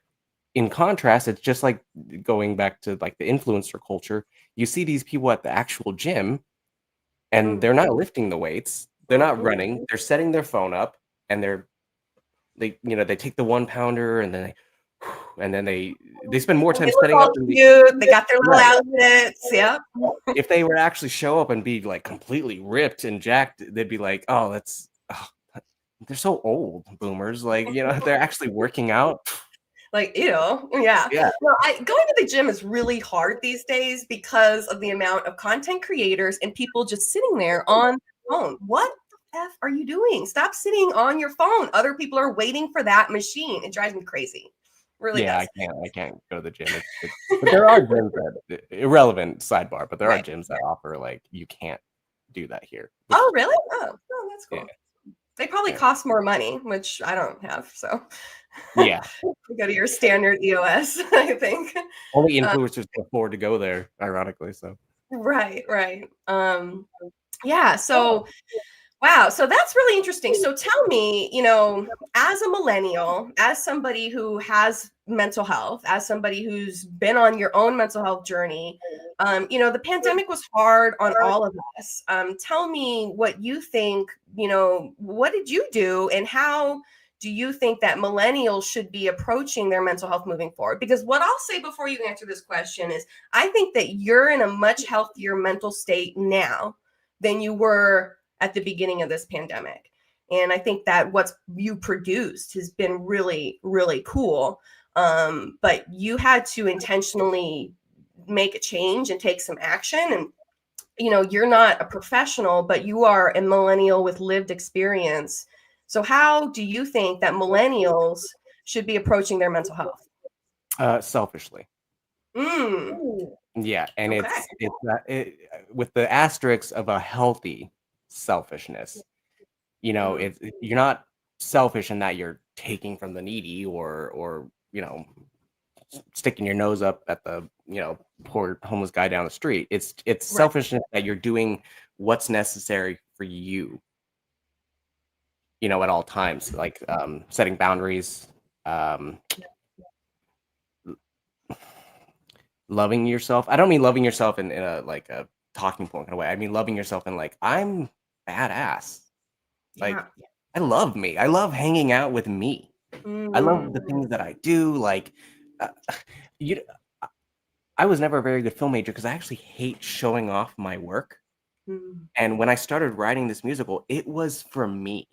in contrast, it's just like going back to like the influencer culture. You see these people at the actual gym and they're not lifting the weights. They're not running. They're setting their phone up and they take the 1 pounder and then they spend more time setting up. They got their little outfits. Yeah. If they were to actually show up and be like completely ripped and jacked, they'd be like, they're so old, boomers. Like, they're actually working out. Like, yeah. Well, going to the gym is really hard these days because of the amount of content creators and people just sitting there on their phone. What the F are you doing? Stop sitting on your phone. Other people are waiting for that machine. It drives me crazy. Really does. I can't go to the gym. But there are gyms that, irrelevant sidebar, but there are gyms that offer like, you can't do that here. Oh, really? Oh, that's cool. Yeah. They probably cost more money, which I don't have. So yeah, you go to your standard EOS, I think. Only influencers can afford to go there, ironically. So right. Yeah. So wow. So that's really interesting. So tell me, as a millennial, as somebody who has mental health, as somebody who's been on your own mental health journey, the pandemic was hard on all of us. Tell me what you think, what did you do and how do you think that millennials should be approaching their mental health moving forward? Because what I'll say before you answer this question is I think that you're in a much healthier mental state now than you were at the beginning of this pandemic. And I think that what you produced has been really, really cool. But you had to intentionally make a change and take some action. And, you're not a professional, but you are a millennial with lived experience. So how do you think that millennials should be approaching their mental health? Selfishly. Yeah. And it's with the asterisks of a healthy selfishness. You're not selfish in that you're taking from the needy or sticking your nose up at the poor homeless guy down the street. It's selfishness that you're doing what's necessary for you, at all times, like setting boundaries, loving yourself. I don't mean loving yourself in a like a talking point kind of way. I mean loving yourself in like, I'm badass. Like, I love me. I love hanging out with me. I love the things that I do. Like, I was never a very good film major because I actually hate showing off my work. And when I started writing this musical, it was for me.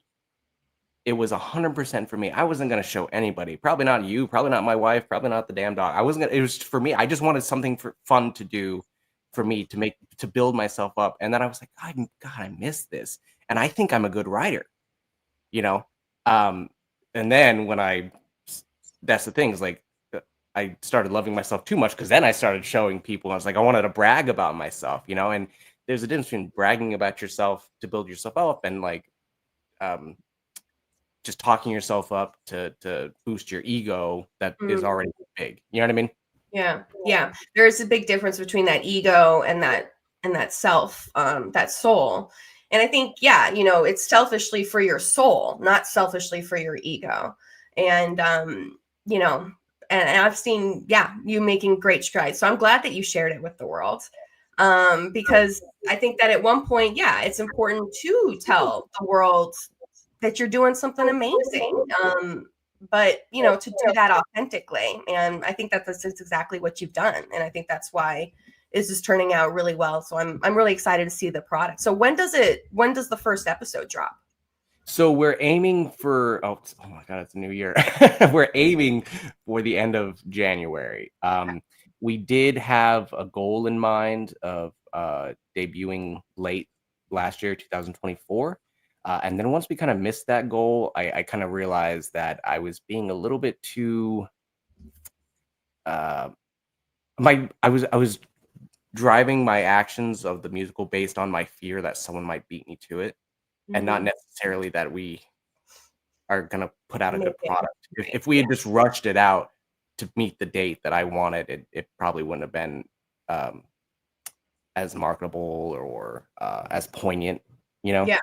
It was 100% for me. I wasn't going to show anybody. Probably not you. Probably not my wife. Probably not the damn dog. It was for me. I just wanted something fun to do for me to build myself up. And then I was like, God, I miss this. And I think I'm a good writer, and then that's the thing is like, I started loving myself too much because then I started showing people. I was like, I wanted to brag about myself, and there's a difference between bragging about yourself to build yourself up and like, just talking yourself up to boost your ego that is already big. You know what I mean? Yeah. There's a big difference between that ego and that self, that soul. And I think, yeah, it's selfishly for your soul, not selfishly for your ego. And, and I've seen, you making great strides. So I'm glad that you shared it with the world. Because I think that at one point, it's important to tell the world that you're doing something amazing. But to do that authentically. And I think that that's exactly what you've done. And I think that's why this is turning out really well. So I'm really excited to see the product. So when does the first episode drop? So we're aiming for oh my god, it's a new year. We're aiming for the end of January. We did have a goal in mind of debuting late last year, 2024. And then once we kind of missed that goal, I kind of realized that I was being a little bit too I was driving my actions of the musical based on my fear that someone might beat me to it, and not necessarily that we are going to put out a good product. If we had just rushed it out to meet the date that I wanted, it probably wouldn't have been as marketable or as poignant, Yeah,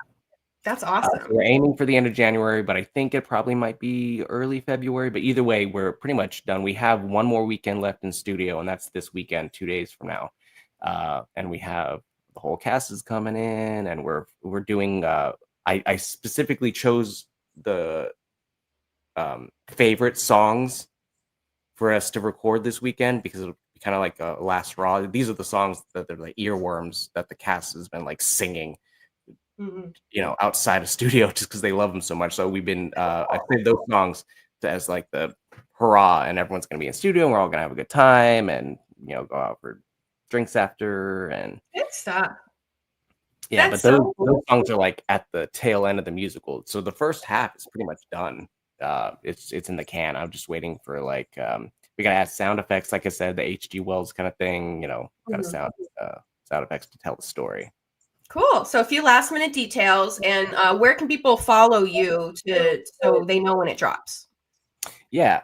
that's awesome. So we're aiming for the end of January, but I think it probably might be early February. But either way, we're pretty much done. We have one more weekend left in studio, and that's this weekend, 2 days from now. And we have the whole cast is coming in, and we're doing. I specifically chose the favorite songs for us to record this weekend because it'll be kind of like a last raw. These are the songs that they're like earworms that the cast has been like singing, outside of studio just because they love them so much. So we've been I played those songs as like the hurrah, and everyone's gonna be in studio, and we're all gonna have a good time, and go out for drinks after, and good stuff. Yeah, that's but those songs are like at the tail end of the musical. So the first half is pretty much done. It's in the can. I'm just waiting for like we gotta add sound effects, like I said, the H.G. Wells kind of thing. Gotta sound effects to tell the story. Cool. So a few last minute details, and where can people follow you so they know when it drops? Yeah,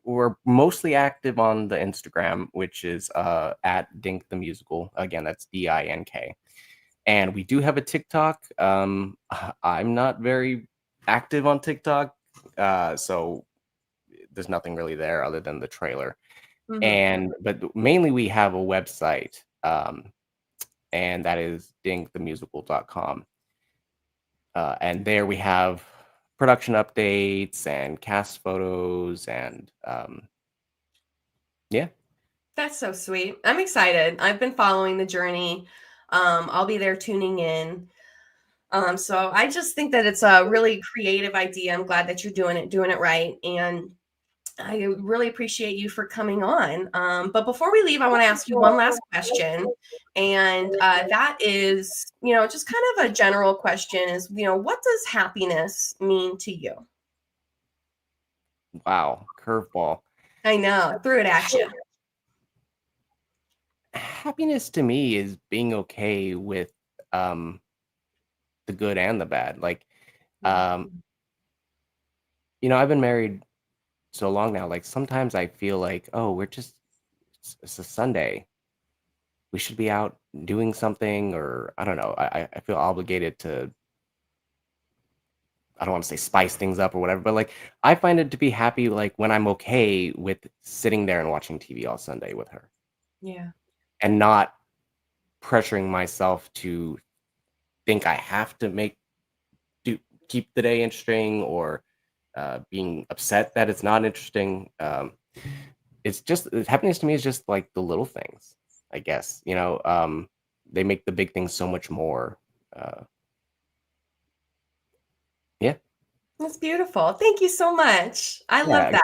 we're mostly active on the Instagram, which is at Dink the Musical. Again, that's DINK. And we do have a TikTok. I'm not very active on TikTok, so there's nothing really there other than the trailer. But mainly we have a website, and that is dinkthemusical.com. And there we have production updates and cast photos, and That's so sweet. I'm excited. I've been following the journey. I'll be there tuning in. So I just think that it's a really creative idea. I'm glad that you're doing it right. And I really appreciate you for coming on. But before we leave, I want to ask you one last question. And that is, just kind of a general question is, what does happiness mean to you? Wow, curveball. I know, threw it at you. Happiness to me is being okay with the good and the bad. Like, I've been married so long now. Like sometimes I feel like, oh, it's a Sunday. We should be out doing something, or I don't know. I feel obligated to. I don't want to say spice things up or whatever, but like I find it to be happy like when I'm okay with sitting there and watching TV all Sunday with her. Yeah. And not pressuring myself to think I have to keep the day interesting, or being upset that it's not interesting. It's just happiness to me is just like the little things, I guess. They make the big things so much more. That's beautiful. Thank you so much. I love that.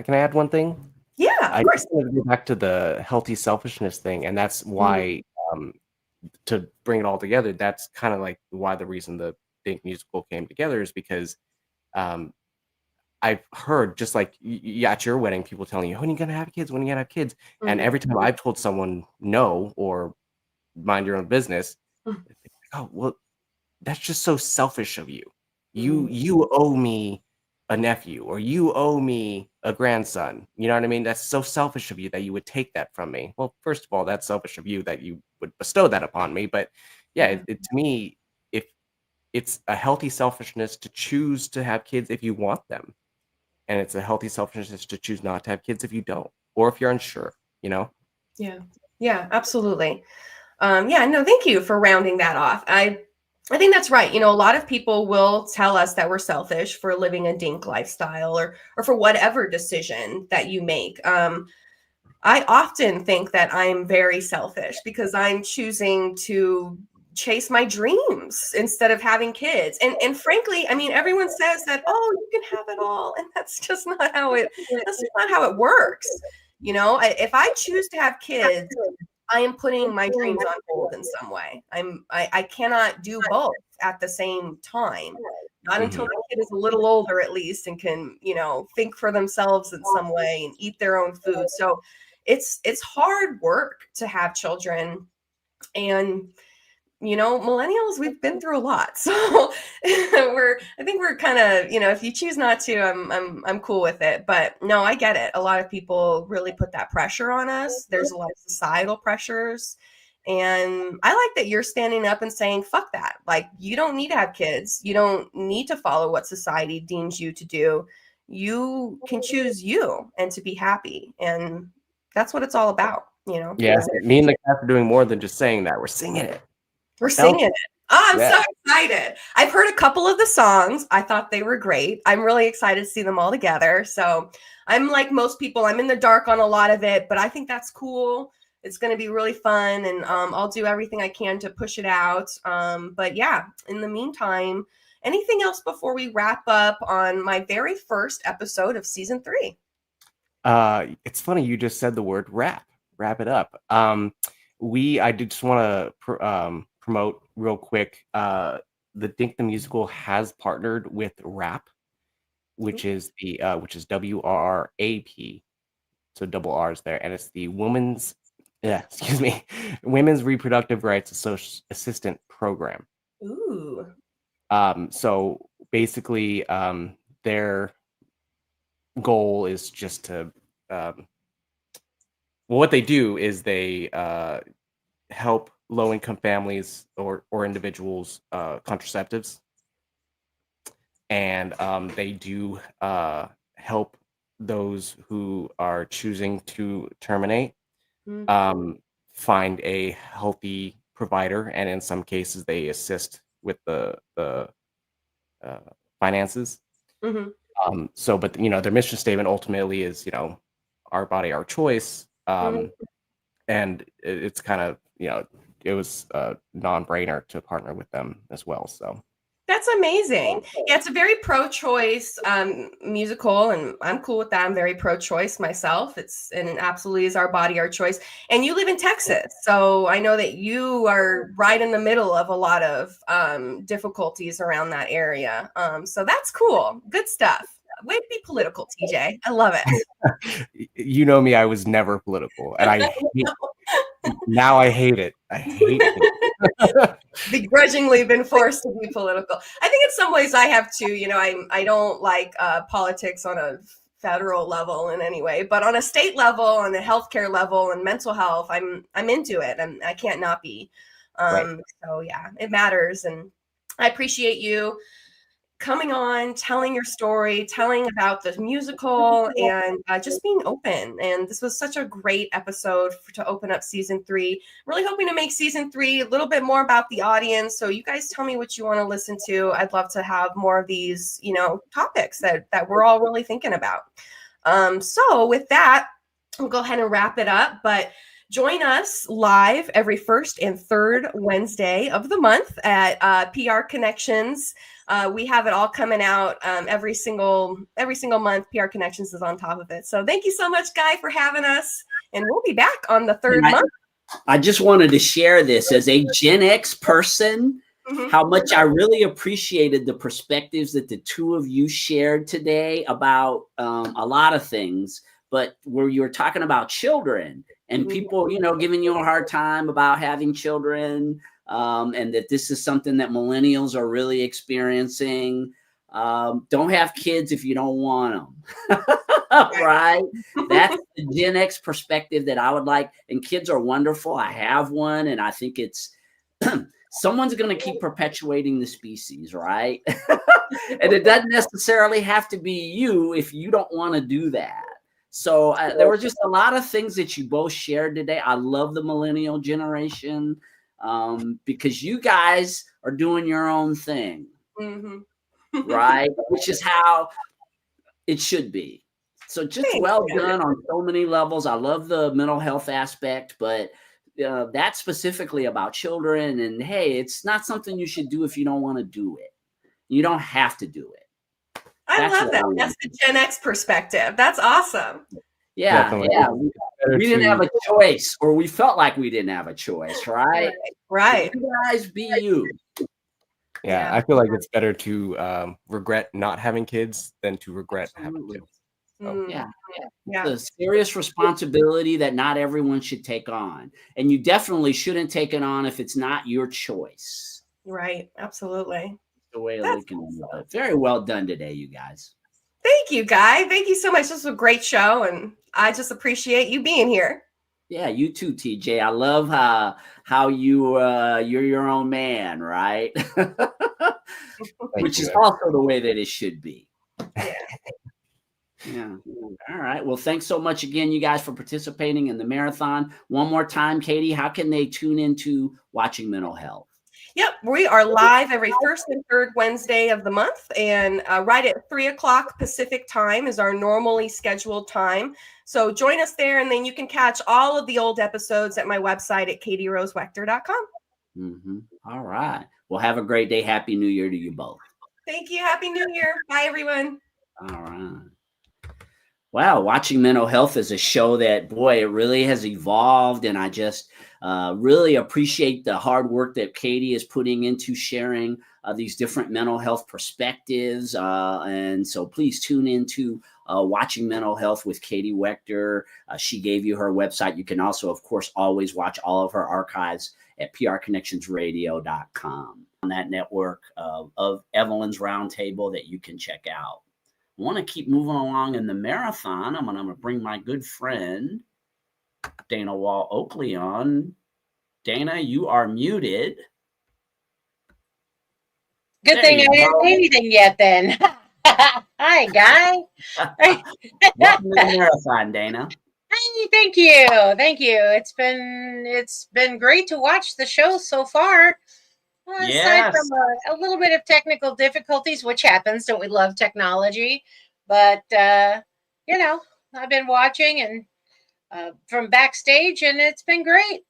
Can I add one thing? Yeah, of course. I want to go back to the healthy selfishness thing, and that's why to bring it all together. That's kind of like why the reason the Dink musical came together is because I've heard just like at your wedding, people telling you, "When are you gonna have kids? When are you gonna have kids?" And every time I've told someone no or mind your own business, oh well, that's just so selfish of you. You owe me a nephew, or you owe me a grandson. You know what I mean? That's so selfish of you that you would take that from me. Well, first of all, that's selfish of you that you would bestow that upon me. But yeah, to me, if it's a healthy selfishness to choose to have kids if you want them, and it's a healthy selfishness to choose not to have kids if you don't, or if you're unsure, you know? Yeah, absolutely. No, thank you for rounding that off. I think that's right. A lot of people will tell us that we're selfish for living a dink lifestyle or for whatever decision that you make. I often think that I'm very selfish because I'm choosing to chase my dreams instead of having kids. And frankly, I mean, everyone says that, oh, you can have it all. And that's just not how it works. If I choose to have kids, I am putting my dreams on hold in some way. I cannot do both at the same time. Not until the kid is a little older, at least, and can, think for themselves in some way and eat their own food. So it's hard work to have children. And millennials, we've been through a lot. So I think we're kind of, if you choose not to, I'm cool with it. But no, I get it. A lot of people really put that pressure on us. There's a lot of societal pressures. And I like that you're standing up and saying, fuck that. Like, you don't need to have kids. You don't need to follow what society deems you to do. You can choose you and to be happy. And that's what it's all about, Yeah, me and the cast are doing more than just saying that. We're singing it. We're singing it. Oh, I'm so excited. I've heard a couple of the songs. I thought they were great. I'm really excited to see them all together. So I'm like most people, I'm in the dark on a lot of it, but I think that's cool. It's going to be really fun, and I'll do everything I can to push it out. But yeah, in the meantime, anything else before we wrap up on my very first episode of season 3? It's funny you just said the word wrap it up. I did just want to promote real quick. The Dink the Musical has partnered with RAP, which is WRRAP, so double R's there, and it's the Women's Reproductive Rights Assistant Program. Ooh. So basically, their goal is just to what they do is they help low-income families or individuals contraceptives, and they do help those who are choosing to terminate find a healthy provider, and in some cases they assist with the finances. But their mission statement ultimately is our body, our choice. And it's kind of, it was a non-brainer to partner with them as well. So that's amazing. Yeah, it's a very pro-choice musical, and I'm cool with that. I'm very pro-choice myself. It absolutely is our body, our choice. And you live in Texas, so I know that you are right in the middle of a lot of difficulties around that area. So that's cool. Good stuff. Way to be political, TJ. I love it. You know me, I was never political, and now I hate it. I hate it. Begrudgingly been forced to be political. I think in some ways I have too. I don't like politics on a federal level in any way, but on a state level, on a healthcare level, and mental health, I'm into it, and I can't not be. Right. So yeah, it matters, and I appreciate you coming on, telling your story, telling about the musical, and just being open. And this was such a great episode to open up season 3. Really hoping to make season 3 a little bit more about the audience. So you guys tell me what you want to listen to. I'd love to have more of these, topics that we're all really thinking about. So with that, we'll go ahead and wrap it up. But join us live every first and third Wednesday of the month at PR Connections. We have it all coming out every single month. PR Connections is on top of it. So thank you so much, Guy, for having us. And we'll be back on the third month. I just wanted to share this as a Gen X person, how much I really appreciated the perspectives that the two of you shared today about a lot of things, but where you were talking about children and people, giving you a hard time about having children, and that this is something that millennials are really experiencing. Don't have kids if you don't want them, right? That's the Gen X perspective that I would like. And kids are wonderful. I have one, and I think it's someone's going to keep perpetuating the species, right? And it doesn't necessarily have to be you if you don't want to do that. So there were just a lot of things that you both shared today. I love the millennial generation because you guys are doing your own thing, right? Which is how it should be. So just well done on so many levels. I love the mental health aspect, but that's specifically about children. And hey, it's not something you should do if you don't want to do it. You don't have to do it. I love that. That's the Gen X perspective. That's awesome. Yeah. Definitely. Yeah. We didn't have a choice, or we felt like we didn't have a choice, right? Right. You guys be you. Yeah, I feel like it's better to regret not having kids than to regret having kids. So. Yeah. It's a serious responsibility that not everyone should take on. And you definitely shouldn't take it on if it's not your choice. Right. Absolutely. The way of looking at it. Very well done today, you guys. Thank you, Guy. Thank you so much. This was a great show, and I just appreciate you being here. Yeah, you too, TJ. I love how you're your own man, right? Which is also the way that it should be. Yeah. All right. Well, thanks so much again, you guys, for participating in the marathon. One more time, Katie, how can they tune into Watching Mental Health? Yep, we are live every first and third Wednesday of the month, and right at 3:00 Pacific time is our normally scheduled time. So join us there, and then you can catch all of the old episodes at my website at katierosewechter.com. All right. Well, have a great day. Happy New Year to you both. Thank you. Happy New Year. Bye, everyone. All right. Wow, Watching Mental Health is a show that, boy, it really has evolved, and I just really appreciate the hard work that Katie is putting into sharing these different mental health perspectives. And so please tune into Watching Mental Health with Katie Wechter. She gave you her website. You can also, of course, always watch all of her archives at prconnectionsradio.com on that network of Evelyn's Roundtable that you can check out. I want to keep moving along in the marathon. I'm going to bring my good friend, Dana Wall Oakley, on. Dana, you are muted. Good thing I didn't say anything yet then. Hi, Guy. Welcome to the marathon, Dana. Hey, thank you. Thank you. It's been great to watch the show so far. Aside from a little bit of technical difficulties, which happens, don't we love technology? But, I've been watching and from backstage, and it's been great.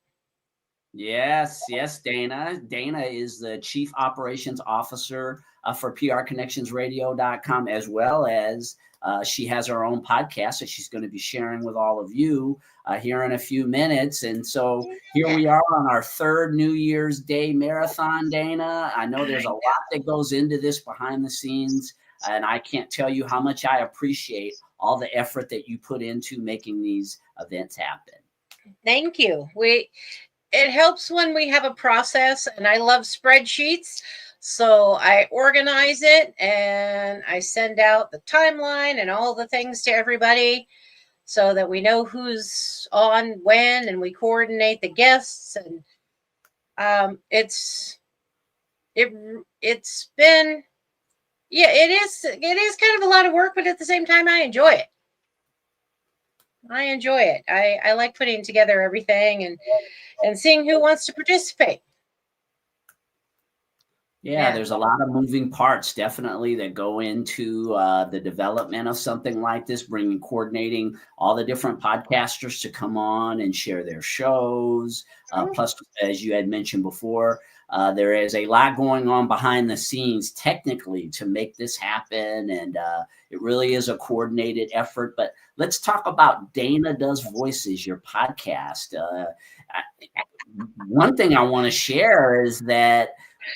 Yes, Dana. Dana is the Chief Operations Officer for prconnectionsradio.com, as well as she has her own podcast that she's going to be sharing with all of you here in a few minutes. And so here we are on our third New Year's Day marathon, Dana. I know there's a lot that goes into this behind the scenes, and I can't tell you how much I appreciate all the effort that you put into making these events happen. Thank you. It helps when we have a process, and I love spreadsheets. So I organize it and I send out the timeline and all the things to everybody so that we know who's on when, and we coordinate the guests. And it's been, it is kind of a lot of work, but at the same time, I enjoy it. I like putting together everything and seeing who wants to participate. Yeah, there's a lot of moving parts, definitely, that go into the development of something like this, coordinating all the different podcasters to come on and share their shows. Plus, as you had mentioned before, there is a lot going on behind the scenes technically to make this happen. And it really is a coordinated effort. But let's talk about Dana Does Voices, your podcast. One thing I want to share is that,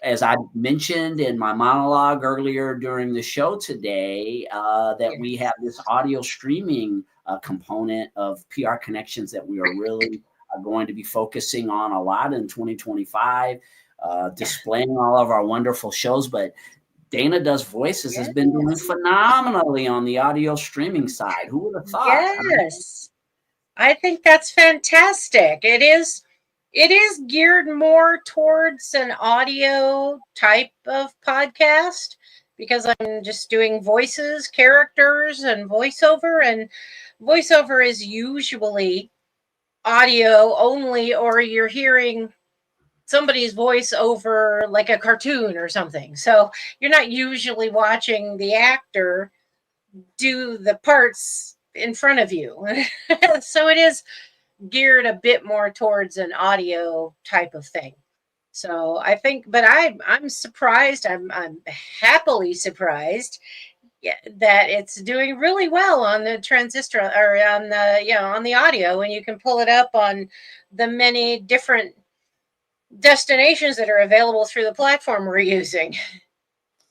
as I mentioned in my monologue earlier during the show today, that we have this audio streaming component of PR Connections that we are really going to be focusing on a lot in 2025, displaying all of our wonderful shows. But Dana Does Voices has been doing phenomenally on the audio streaming side. Who would have thought? Yes. I think that's fantastic. It is It is geared more towards an audio type of podcast because I'm just doing voices, characters, and voiceover. And voiceover is usually audio only, or you're hearing somebody's voice over like a cartoon or something. So you're not usually watching the actor do the parts in front of you. So it is geared a bit more towards an audio type of thing. So I think, but I'm surprised. I'm happily surprised that it's doing really well on the transistor or on the on the audio, and you can pull it up on the many different destinations that are available through the platform we're using.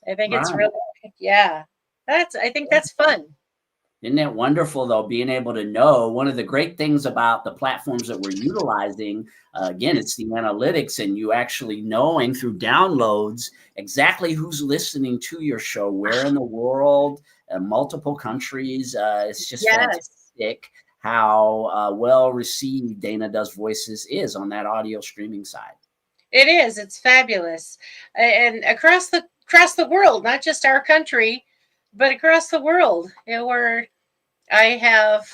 I think it's really I think that's fun. Isn't that wonderful, though, being able to know? One of the great things about the platforms that we're utilizing, again, it's the analytics and you actually knowing through downloads exactly who's listening to your show, where in the world, multiple countries. It's just fantastic how well received Dana Does Voices is on that audio streaming side. It is. It's fabulous. And across the world, not just our country, but across the world, where I have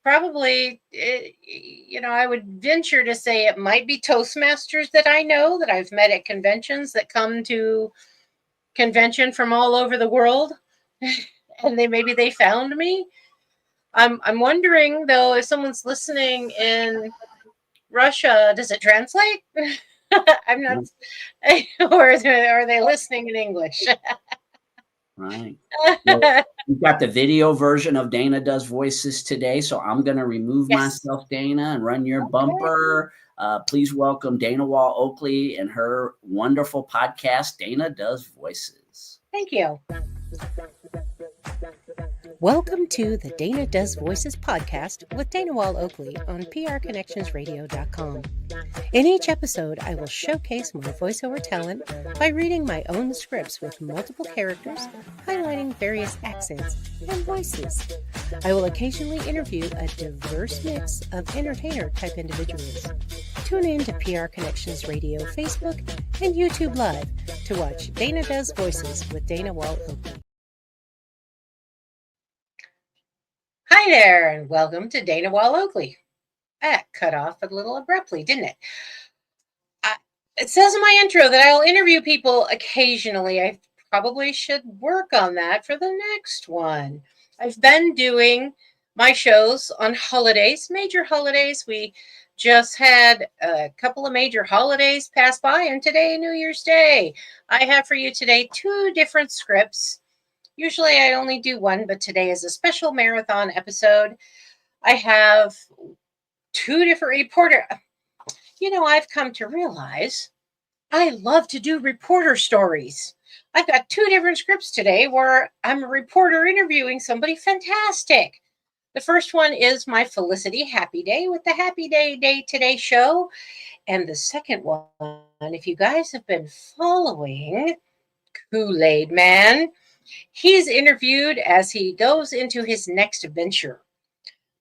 probably, I would venture to say it might be Toastmasters that I know that I've met at conventions that come to convention from all over the world, and maybe they found me. I'm wondering though, if someone's listening in Russia, does it translate? I'm not, or are they listening in English? Right. Well, we've got the video version of Dana Does Voices today, so I'm going to remove myself, Dana, and run your bumper. Please welcome Dana Wall Oakley and her wonderful podcast, Dana Does Voices. Thank you. Welcome to the Dana Does Voices podcast with Dana Wall Oakley on prconnectionsradio.com. In each episode, I will showcase my voiceover talent by reading my own scripts with multiple characters, highlighting various accents and voices. I will occasionally interview a diverse mix of entertainer-type individuals. Tune in to PR Connections Radio Facebook and YouTube Live to watch Dana Does Voices with Dana Wall Oakley. Hi there, and welcome to Dana Wall Oakley. That cut off a little abruptly, didn't it? It says in my intro that I'll interview people occasionally. I probably should work on that for the next one. I've been doing my shows on holidays, major holidays. We just had a couple of major holidays pass by, and today, New Year's Day. I have for you today 2 different scripts. Usually I only do one, but today is a special marathon episode. I have 2 different reporter. I've come to realize I love to do reporter stories. I've got 2 different scripts today where I'm a reporter interviewing somebody fantastic. The first one is my Felicity Happy Day with the Happy Day Today show. And the second one, if you guys have been following Kool-Aid Man, he's interviewed as he goes into his next venture.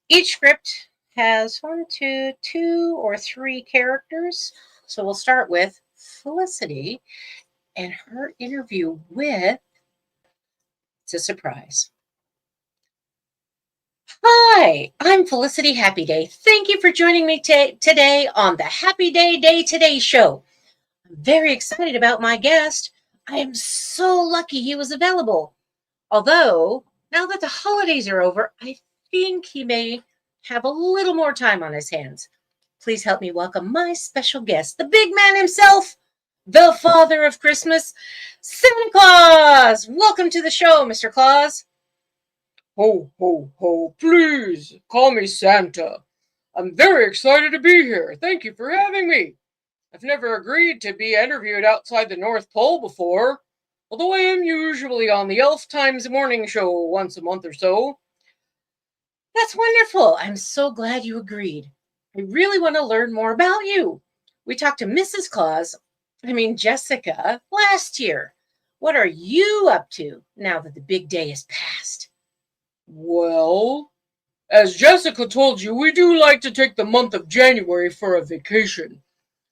Each script has 2 or 3 characters. So we'll start with Felicity and her interview with, it's a surprise. Hi, I'm Felicity Happy Day. Thank you for joining me today on the Happy Day Today show. I'm very excited about my guest. I am so lucky he was available. Although, now that the holidays are over, I think he may have a little more time on his hands. Please help me welcome my special guest, the big man himself, the father of Christmas, Santa Claus. Welcome to the show, Mr. Claus. Ho, ho, ho, please call me Santa. I'm very excited to be here. Thank you for having me. I've never agreed to be interviewed outside the North Pole before, although I am usually on the Elf Times morning show once a month or so. That's wonderful. I'm so glad you agreed. I really want to learn more about you. We talked to Mrs. Claus, Jessica, last year. What are you up to now that the big day is past? Well, As Jessica told you, we do like to take the month of January for a vacation.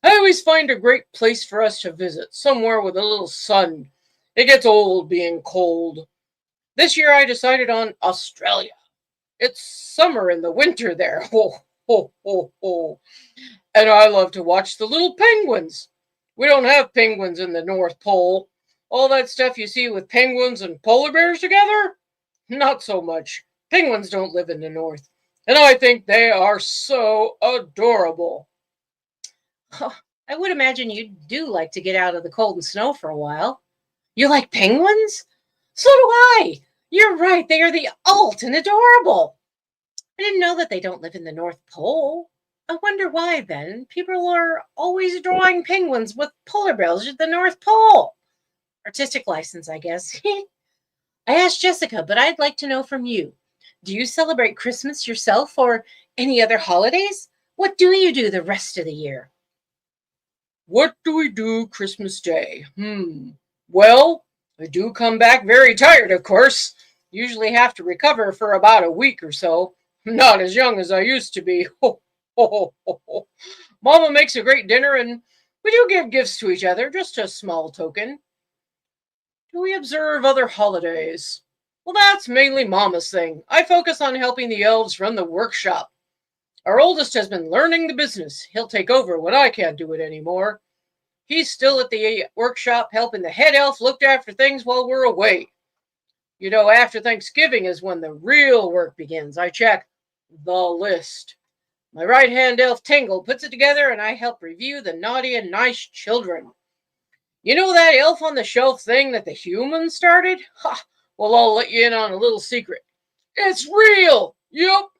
I always find a great place for us to visit, somewhere with a little sun. It gets old being cold. This year I decided on Australia. It's summer in the winter there. Ho, ho, ho, ho. And I love to watch the little penguins. We don't have penguins in the North Pole. All that stuff you see with penguins and polar bears together? Not so much. Penguins don't live in the North. And I think they are so adorable. Oh, I would imagine you do like to get out of the cold and snow for a while. You like penguins? So do I. You're right. They are the ult and adorable. I didn't know that they don't live in the North Pole. I wonder why, then. People are always drawing penguins with polar bears at the North Pole. Artistic license, I guess. I asked Jessica, but I'd like to know from you. Do you celebrate Christmas yourself or any other holidays? What do you do the rest of the year? What do we do Christmas Day? Well, I do come back very tired, of course. Usually have to recover for about a week or so. Not as young as I used to be. Ho, ho, ho, ho. Mama makes a great dinner, and we do give gifts to each other, just a small token. Do we observe other holidays? Well, that's mainly Mama's thing. I focus on helping the elves run the workshop. Our oldest has been learning the business. He'll take over when I can't do it anymore. He's still at the workshop helping the head elf look after things while we're away. You know, after Thanksgiving is when the real work begins. I check the list. My right-hand elf Tingle puts it together, and I help review the naughty and nice children. You know that elf on the shelf thing that the humans started? Ha! Well, I'll let you in on a little secret. It's real! Yup!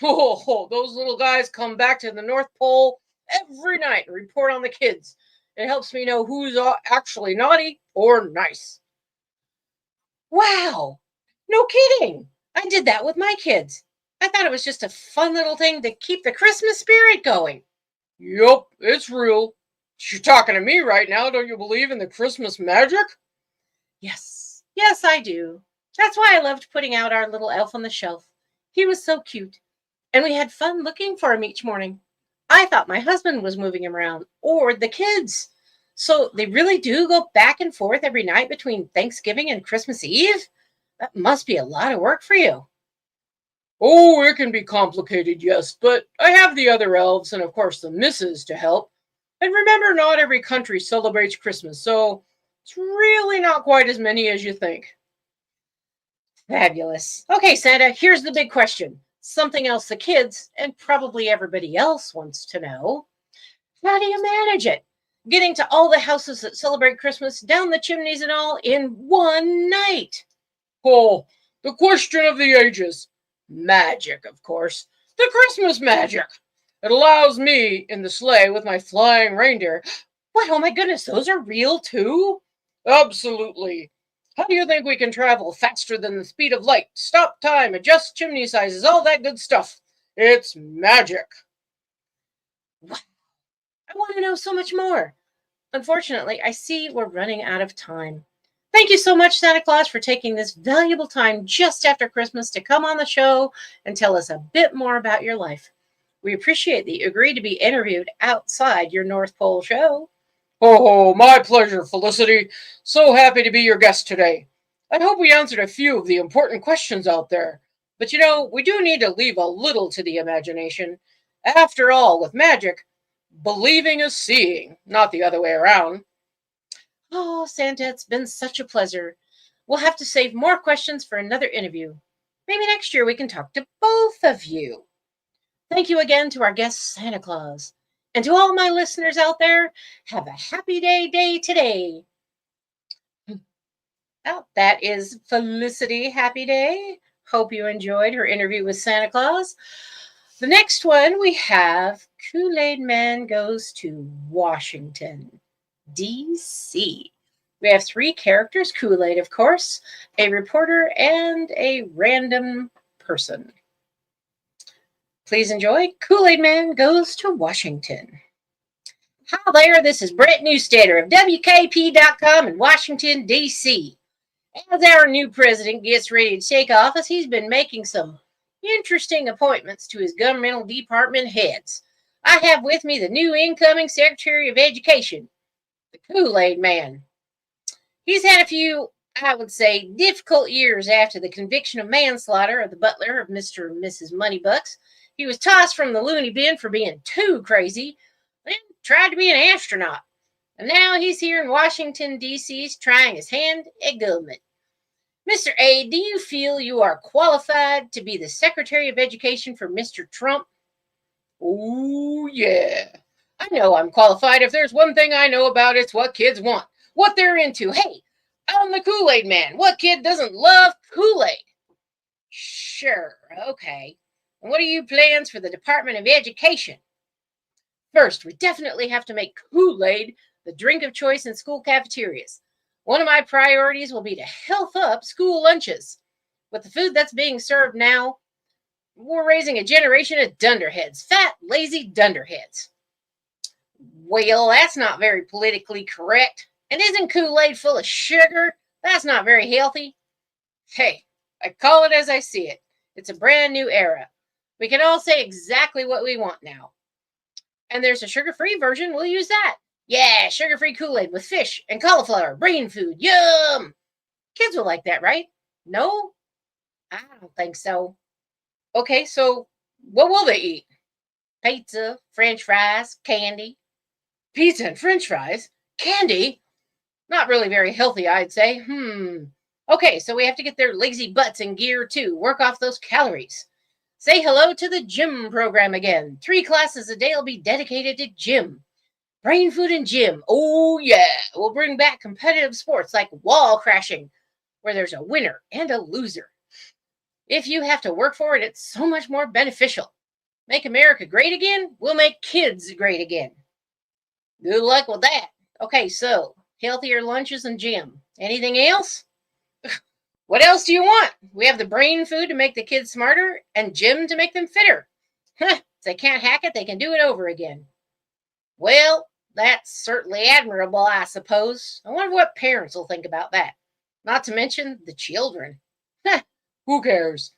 Oh, those little guys come back to the North Pole every night and report on the kids. It helps me know who's actually naughty or nice. Wow! No kidding! I did that with my kids. I thought it was just a fun little thing to keep the Christmas spirit going. Yup, it's real. You're talking to me right now. Don't you believe in the Christmas magic? Yes, I do. That's why I loved putting out our little elf on the shelf. He was so cute, and we had fun looking for him each morning. I thought my husband was moving him around, or the kids. So they really do go back and forth every night between Thanksgiving and Christmas Eve? That must be a lot of work for you. Oh, it can be complicated, yes, but I have the other elves and, of course, the missus to help. And remember, not every country celebrates Christmas, so it's really not quite as many as you think. Fabulous. Okay, Santa, here's the big question. Something else the kids and probably everybody else wants to know. How do you manage it? Getting to all the houses that celebrate Christmas, down the chimneys and all, in one night. Oh, the question of the ages. Magic, of course. The Christmas magic. It allows me in the sleigh with my flying reindeer. What? Oh my goodness, those are real too? Absolutely. How do you think we can travel faster than the speed of light, stop time, adjust chimney sizes, all that good stuff? It's magic. What? I want to know so much more. Unfortunately, I see we're running out of time. Thank you so much, Santa Claus, for taking this valuable time just after Christmas to come on the show and tell us a bit more about your life. We appreciate that you agreed to be interviewed outside your North Pole show. Oh, my pleasure, Felicity. So happy to be your guest today. I hope we answered a few of the important questions out there. But you know, we do need to leave a little to the imagination. After all, with magic, believing is seeing, not the other way around. Oh, Santa, it's been such a pleasure. We'll have to save more questions for another interview. Maybe next year we can talk to both of you. Thank you again to our guest, Santa Claus. And to all my listeners out there, have a happy day today. Well, that is Felicity Happy Day. Hope you enjoyed her interview with Santa Claus. The next one we have Kool-Aid Man Goes to Washington, D.C. We have 3 characters, Kool-Aid, of course, a reporter, and a random person. Please enjoy Kool-Aid Man Goes to Washington. Hi there, this is Brett Newstater of WKP.com in Washington, D.C. As our new president gets ready to take office, he's been making some interesting appointments to his governmental department heads. I have with me the new incoming Secretary of Education, the Kool-Aid Man. He's had a few, I would say, difficult years after the conviction of manslaughter of the butler of Mr. and Mrs. Moneybucks. He was tossed from the loony bin for being too crazy, then tried to be an astronaut. And now he's here in Washington, D.C., trying his hand at government. Mr. A, do you feel you are qualified to be the Secretary of Education for Mr. Trump? Oh, yeah. I know I'm qualified. If there's one thing I know about, it's what kids want, what they're into. Hey, I'm the Kool-Aid Man. What kid doesn't love Kool-Aid? Sure, okay. And what are your plans for the Department of Education? First, we definitely have to make Kool-Aid the drink of choice in school cafeterias. One of my priorities will be to health up school lunches. With the food that's being served now, we're raising a generation of dunderheads, fat, lazy dunderheads. Well, that's not very politically correct. And isn't Kool-Aid full of sugar? That's not very healthy. Hey, I call it as I see it. It's a brand new era. We can all say exactly what we want now. And there's a sugar-free version. We'll use that. Yeah, sugar-free Kool-Aid with fish and cauliflower, brain food. Yum! Kids will like that, right? No? I don't think so. Okay, so what will they eat? Pizza, French fries, candy. Pizza and French fries? Candy? Not really very healthy, I'd say. Okay, so we have to get their lazy butts in gear, too. Work off those calories. Say hello to the gym program again. 3 classes a day will be dedicated to gym. Brain food and gym. Oh, yeah. We'll bring back competitive sports like wall crashing, where there's a winner and a loser. If you have to work for it, it's so much more beneficial. Make America great again, we'll make kids great again. Good luck with that. Okay, so healthier lunches and gym. Anything else? What else do you want? We have the brain food to make the kids smarter and gym to make them fitter. If they can't hack it, they can do it over again. Well, that's certainly admirable, I suppose. I wonder what parents will think about that. Not to mention the children. Who cares?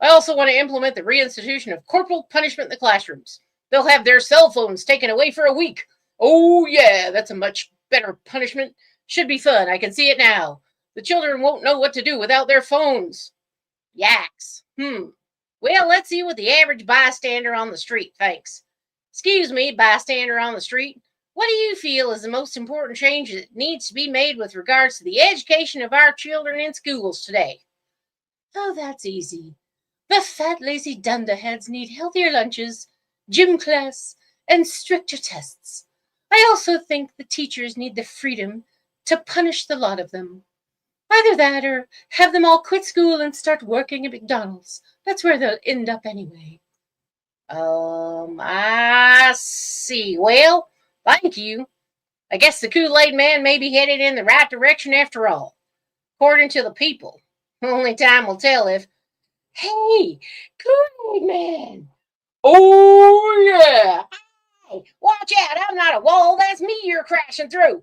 I also want to implement the reinstitution of corporal punishment in the classrooms. They'll have their cell phones taken away for a week. Oh, yeah, that's a much better punishment. Should be fun. I can see it now. The children won't know what to do without their phones. Yaks. Well, let's see what the average bystander on the street thinks. Excuse me, bystander on the street. What do you feel is the most important change that needs to be made with regards to the education of our children in schools today? Oh, that's easy. The fat, lazy dunderheads need healthier lunches, gym class, and stricter tests. I also think the teachers need the freedom to punish the lot of them. Either that or have them all quit school and start working at McDonald's. That's where they'll end up anyway. I see. Well, thank you. I guess the Kool-Aid Man may be headed in the right direction after all. According to the people. Only time will tell if... Hey, Kool-Aid Man! Oh, yeah! Hey, watch out! I'm not a wall. That's me you're crashing through.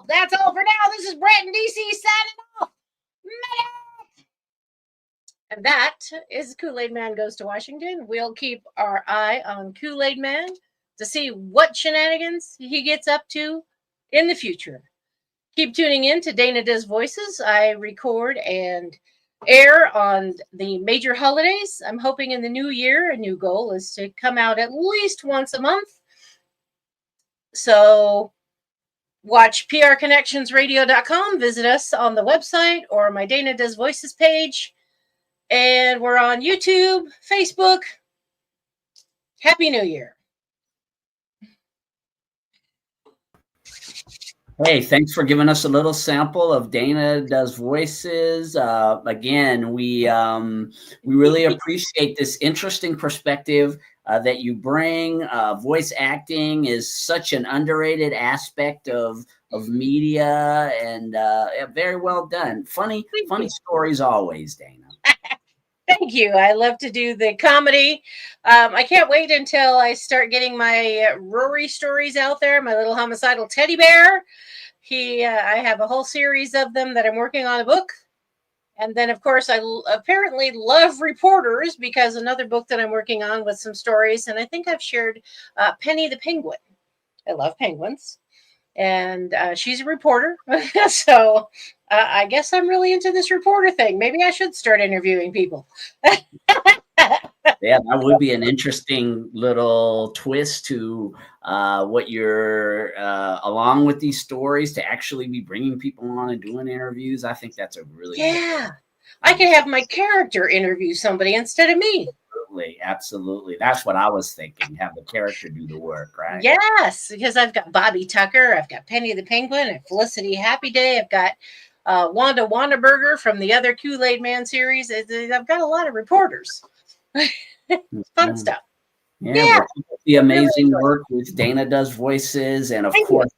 That's all for now. This is Brett in DC signing off. Medic! And that is Kool-Aid Man Goes to Washington. We'll keep our eye on Kool-Aid Man to see what shenanigans he gets up to in the future. Keep tuning in to Dana Does Voices. I record and air on the major holidays. I'm hoping in the new year, a new goal is to come out at least once a month. So watch prconnectionsradio.com, visit us on the website or my Dana Does Voices page. And we're on YouTube, Facebook. Happy New Year. Hey, thanks for giving us a little sample of Dana Does Voices. Again, we really appreciate this interesting perspective that you bring. Voice acting is such an underrated aspect of media, and very well done. Funny stories always, Dana. Thank you. I love to do the comedy. I can't wait until I start getting my Rory stories out there, my little homicidal teddy bear. I have a whole series of them that I'm working on a book. And then, of course, I apparently love reporters, because another book that I'm working on with some stories, and I think I've shared Penny the Penguin. I love penguins. And she's a reporter. So I guess I'm really into this reporter thing. Maybe I should start interviewing people. Yeah, that would be an interesting little twist to what you're, along with these stories, to actually be bringing people on and doing interviews. I think that's a really good. I could have my character interview somebody instead of me. Absolutely. That's what I was thinking. Have the character do the work, right? Yes, because I've got Bobby Tucker, I've got Penny the Penguin, and Felicity Happy Day. I've got Wanda Wandaberger from the other Kool-Aid Man series. I've got a lot of reporters. Fun stuff. Yeah. The amazing work with Dana does voices, and of course,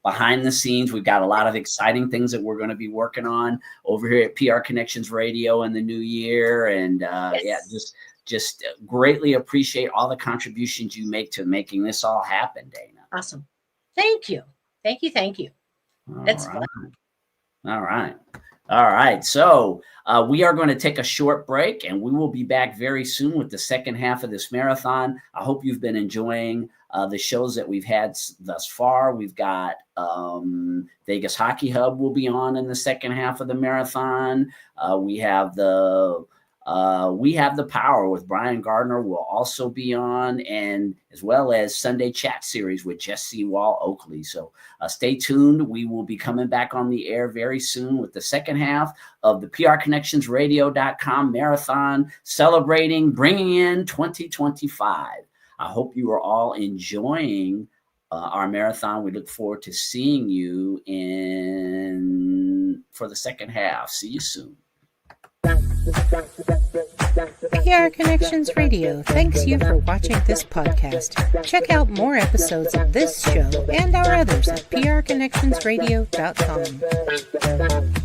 behind the scenes, we've got a lot of exciting things that we're going to be working on over here at PR Connections Radio in the new year. And just greatly appreciate all the contributions you make to making this all happen, Dana. Awesome. Thank you. Thank you. It's fun. All right. So we are going to take a short break, and we will be back very soon with the second half of this marathon. I hope you've been enjoying the shows that we've had thus far. We've got Vegas Hockey Hub will be on in the second half of the marathon. We have the Power with Brian Gardner will also be on, and as well as Sunday Chat Series with Jesse Oakley. So stay tuned. We will be coming back on the air very soon with the second half of the PRConnectionsRadio.com marathon, bringing in 2025. I hope you are all enjoying our marathon. We look forward to seeing you for the second half. See you soon. PR Connections Radio thanks you for watching this podcast. Check out more episodes of this show and our others at prconnectionsradio.com.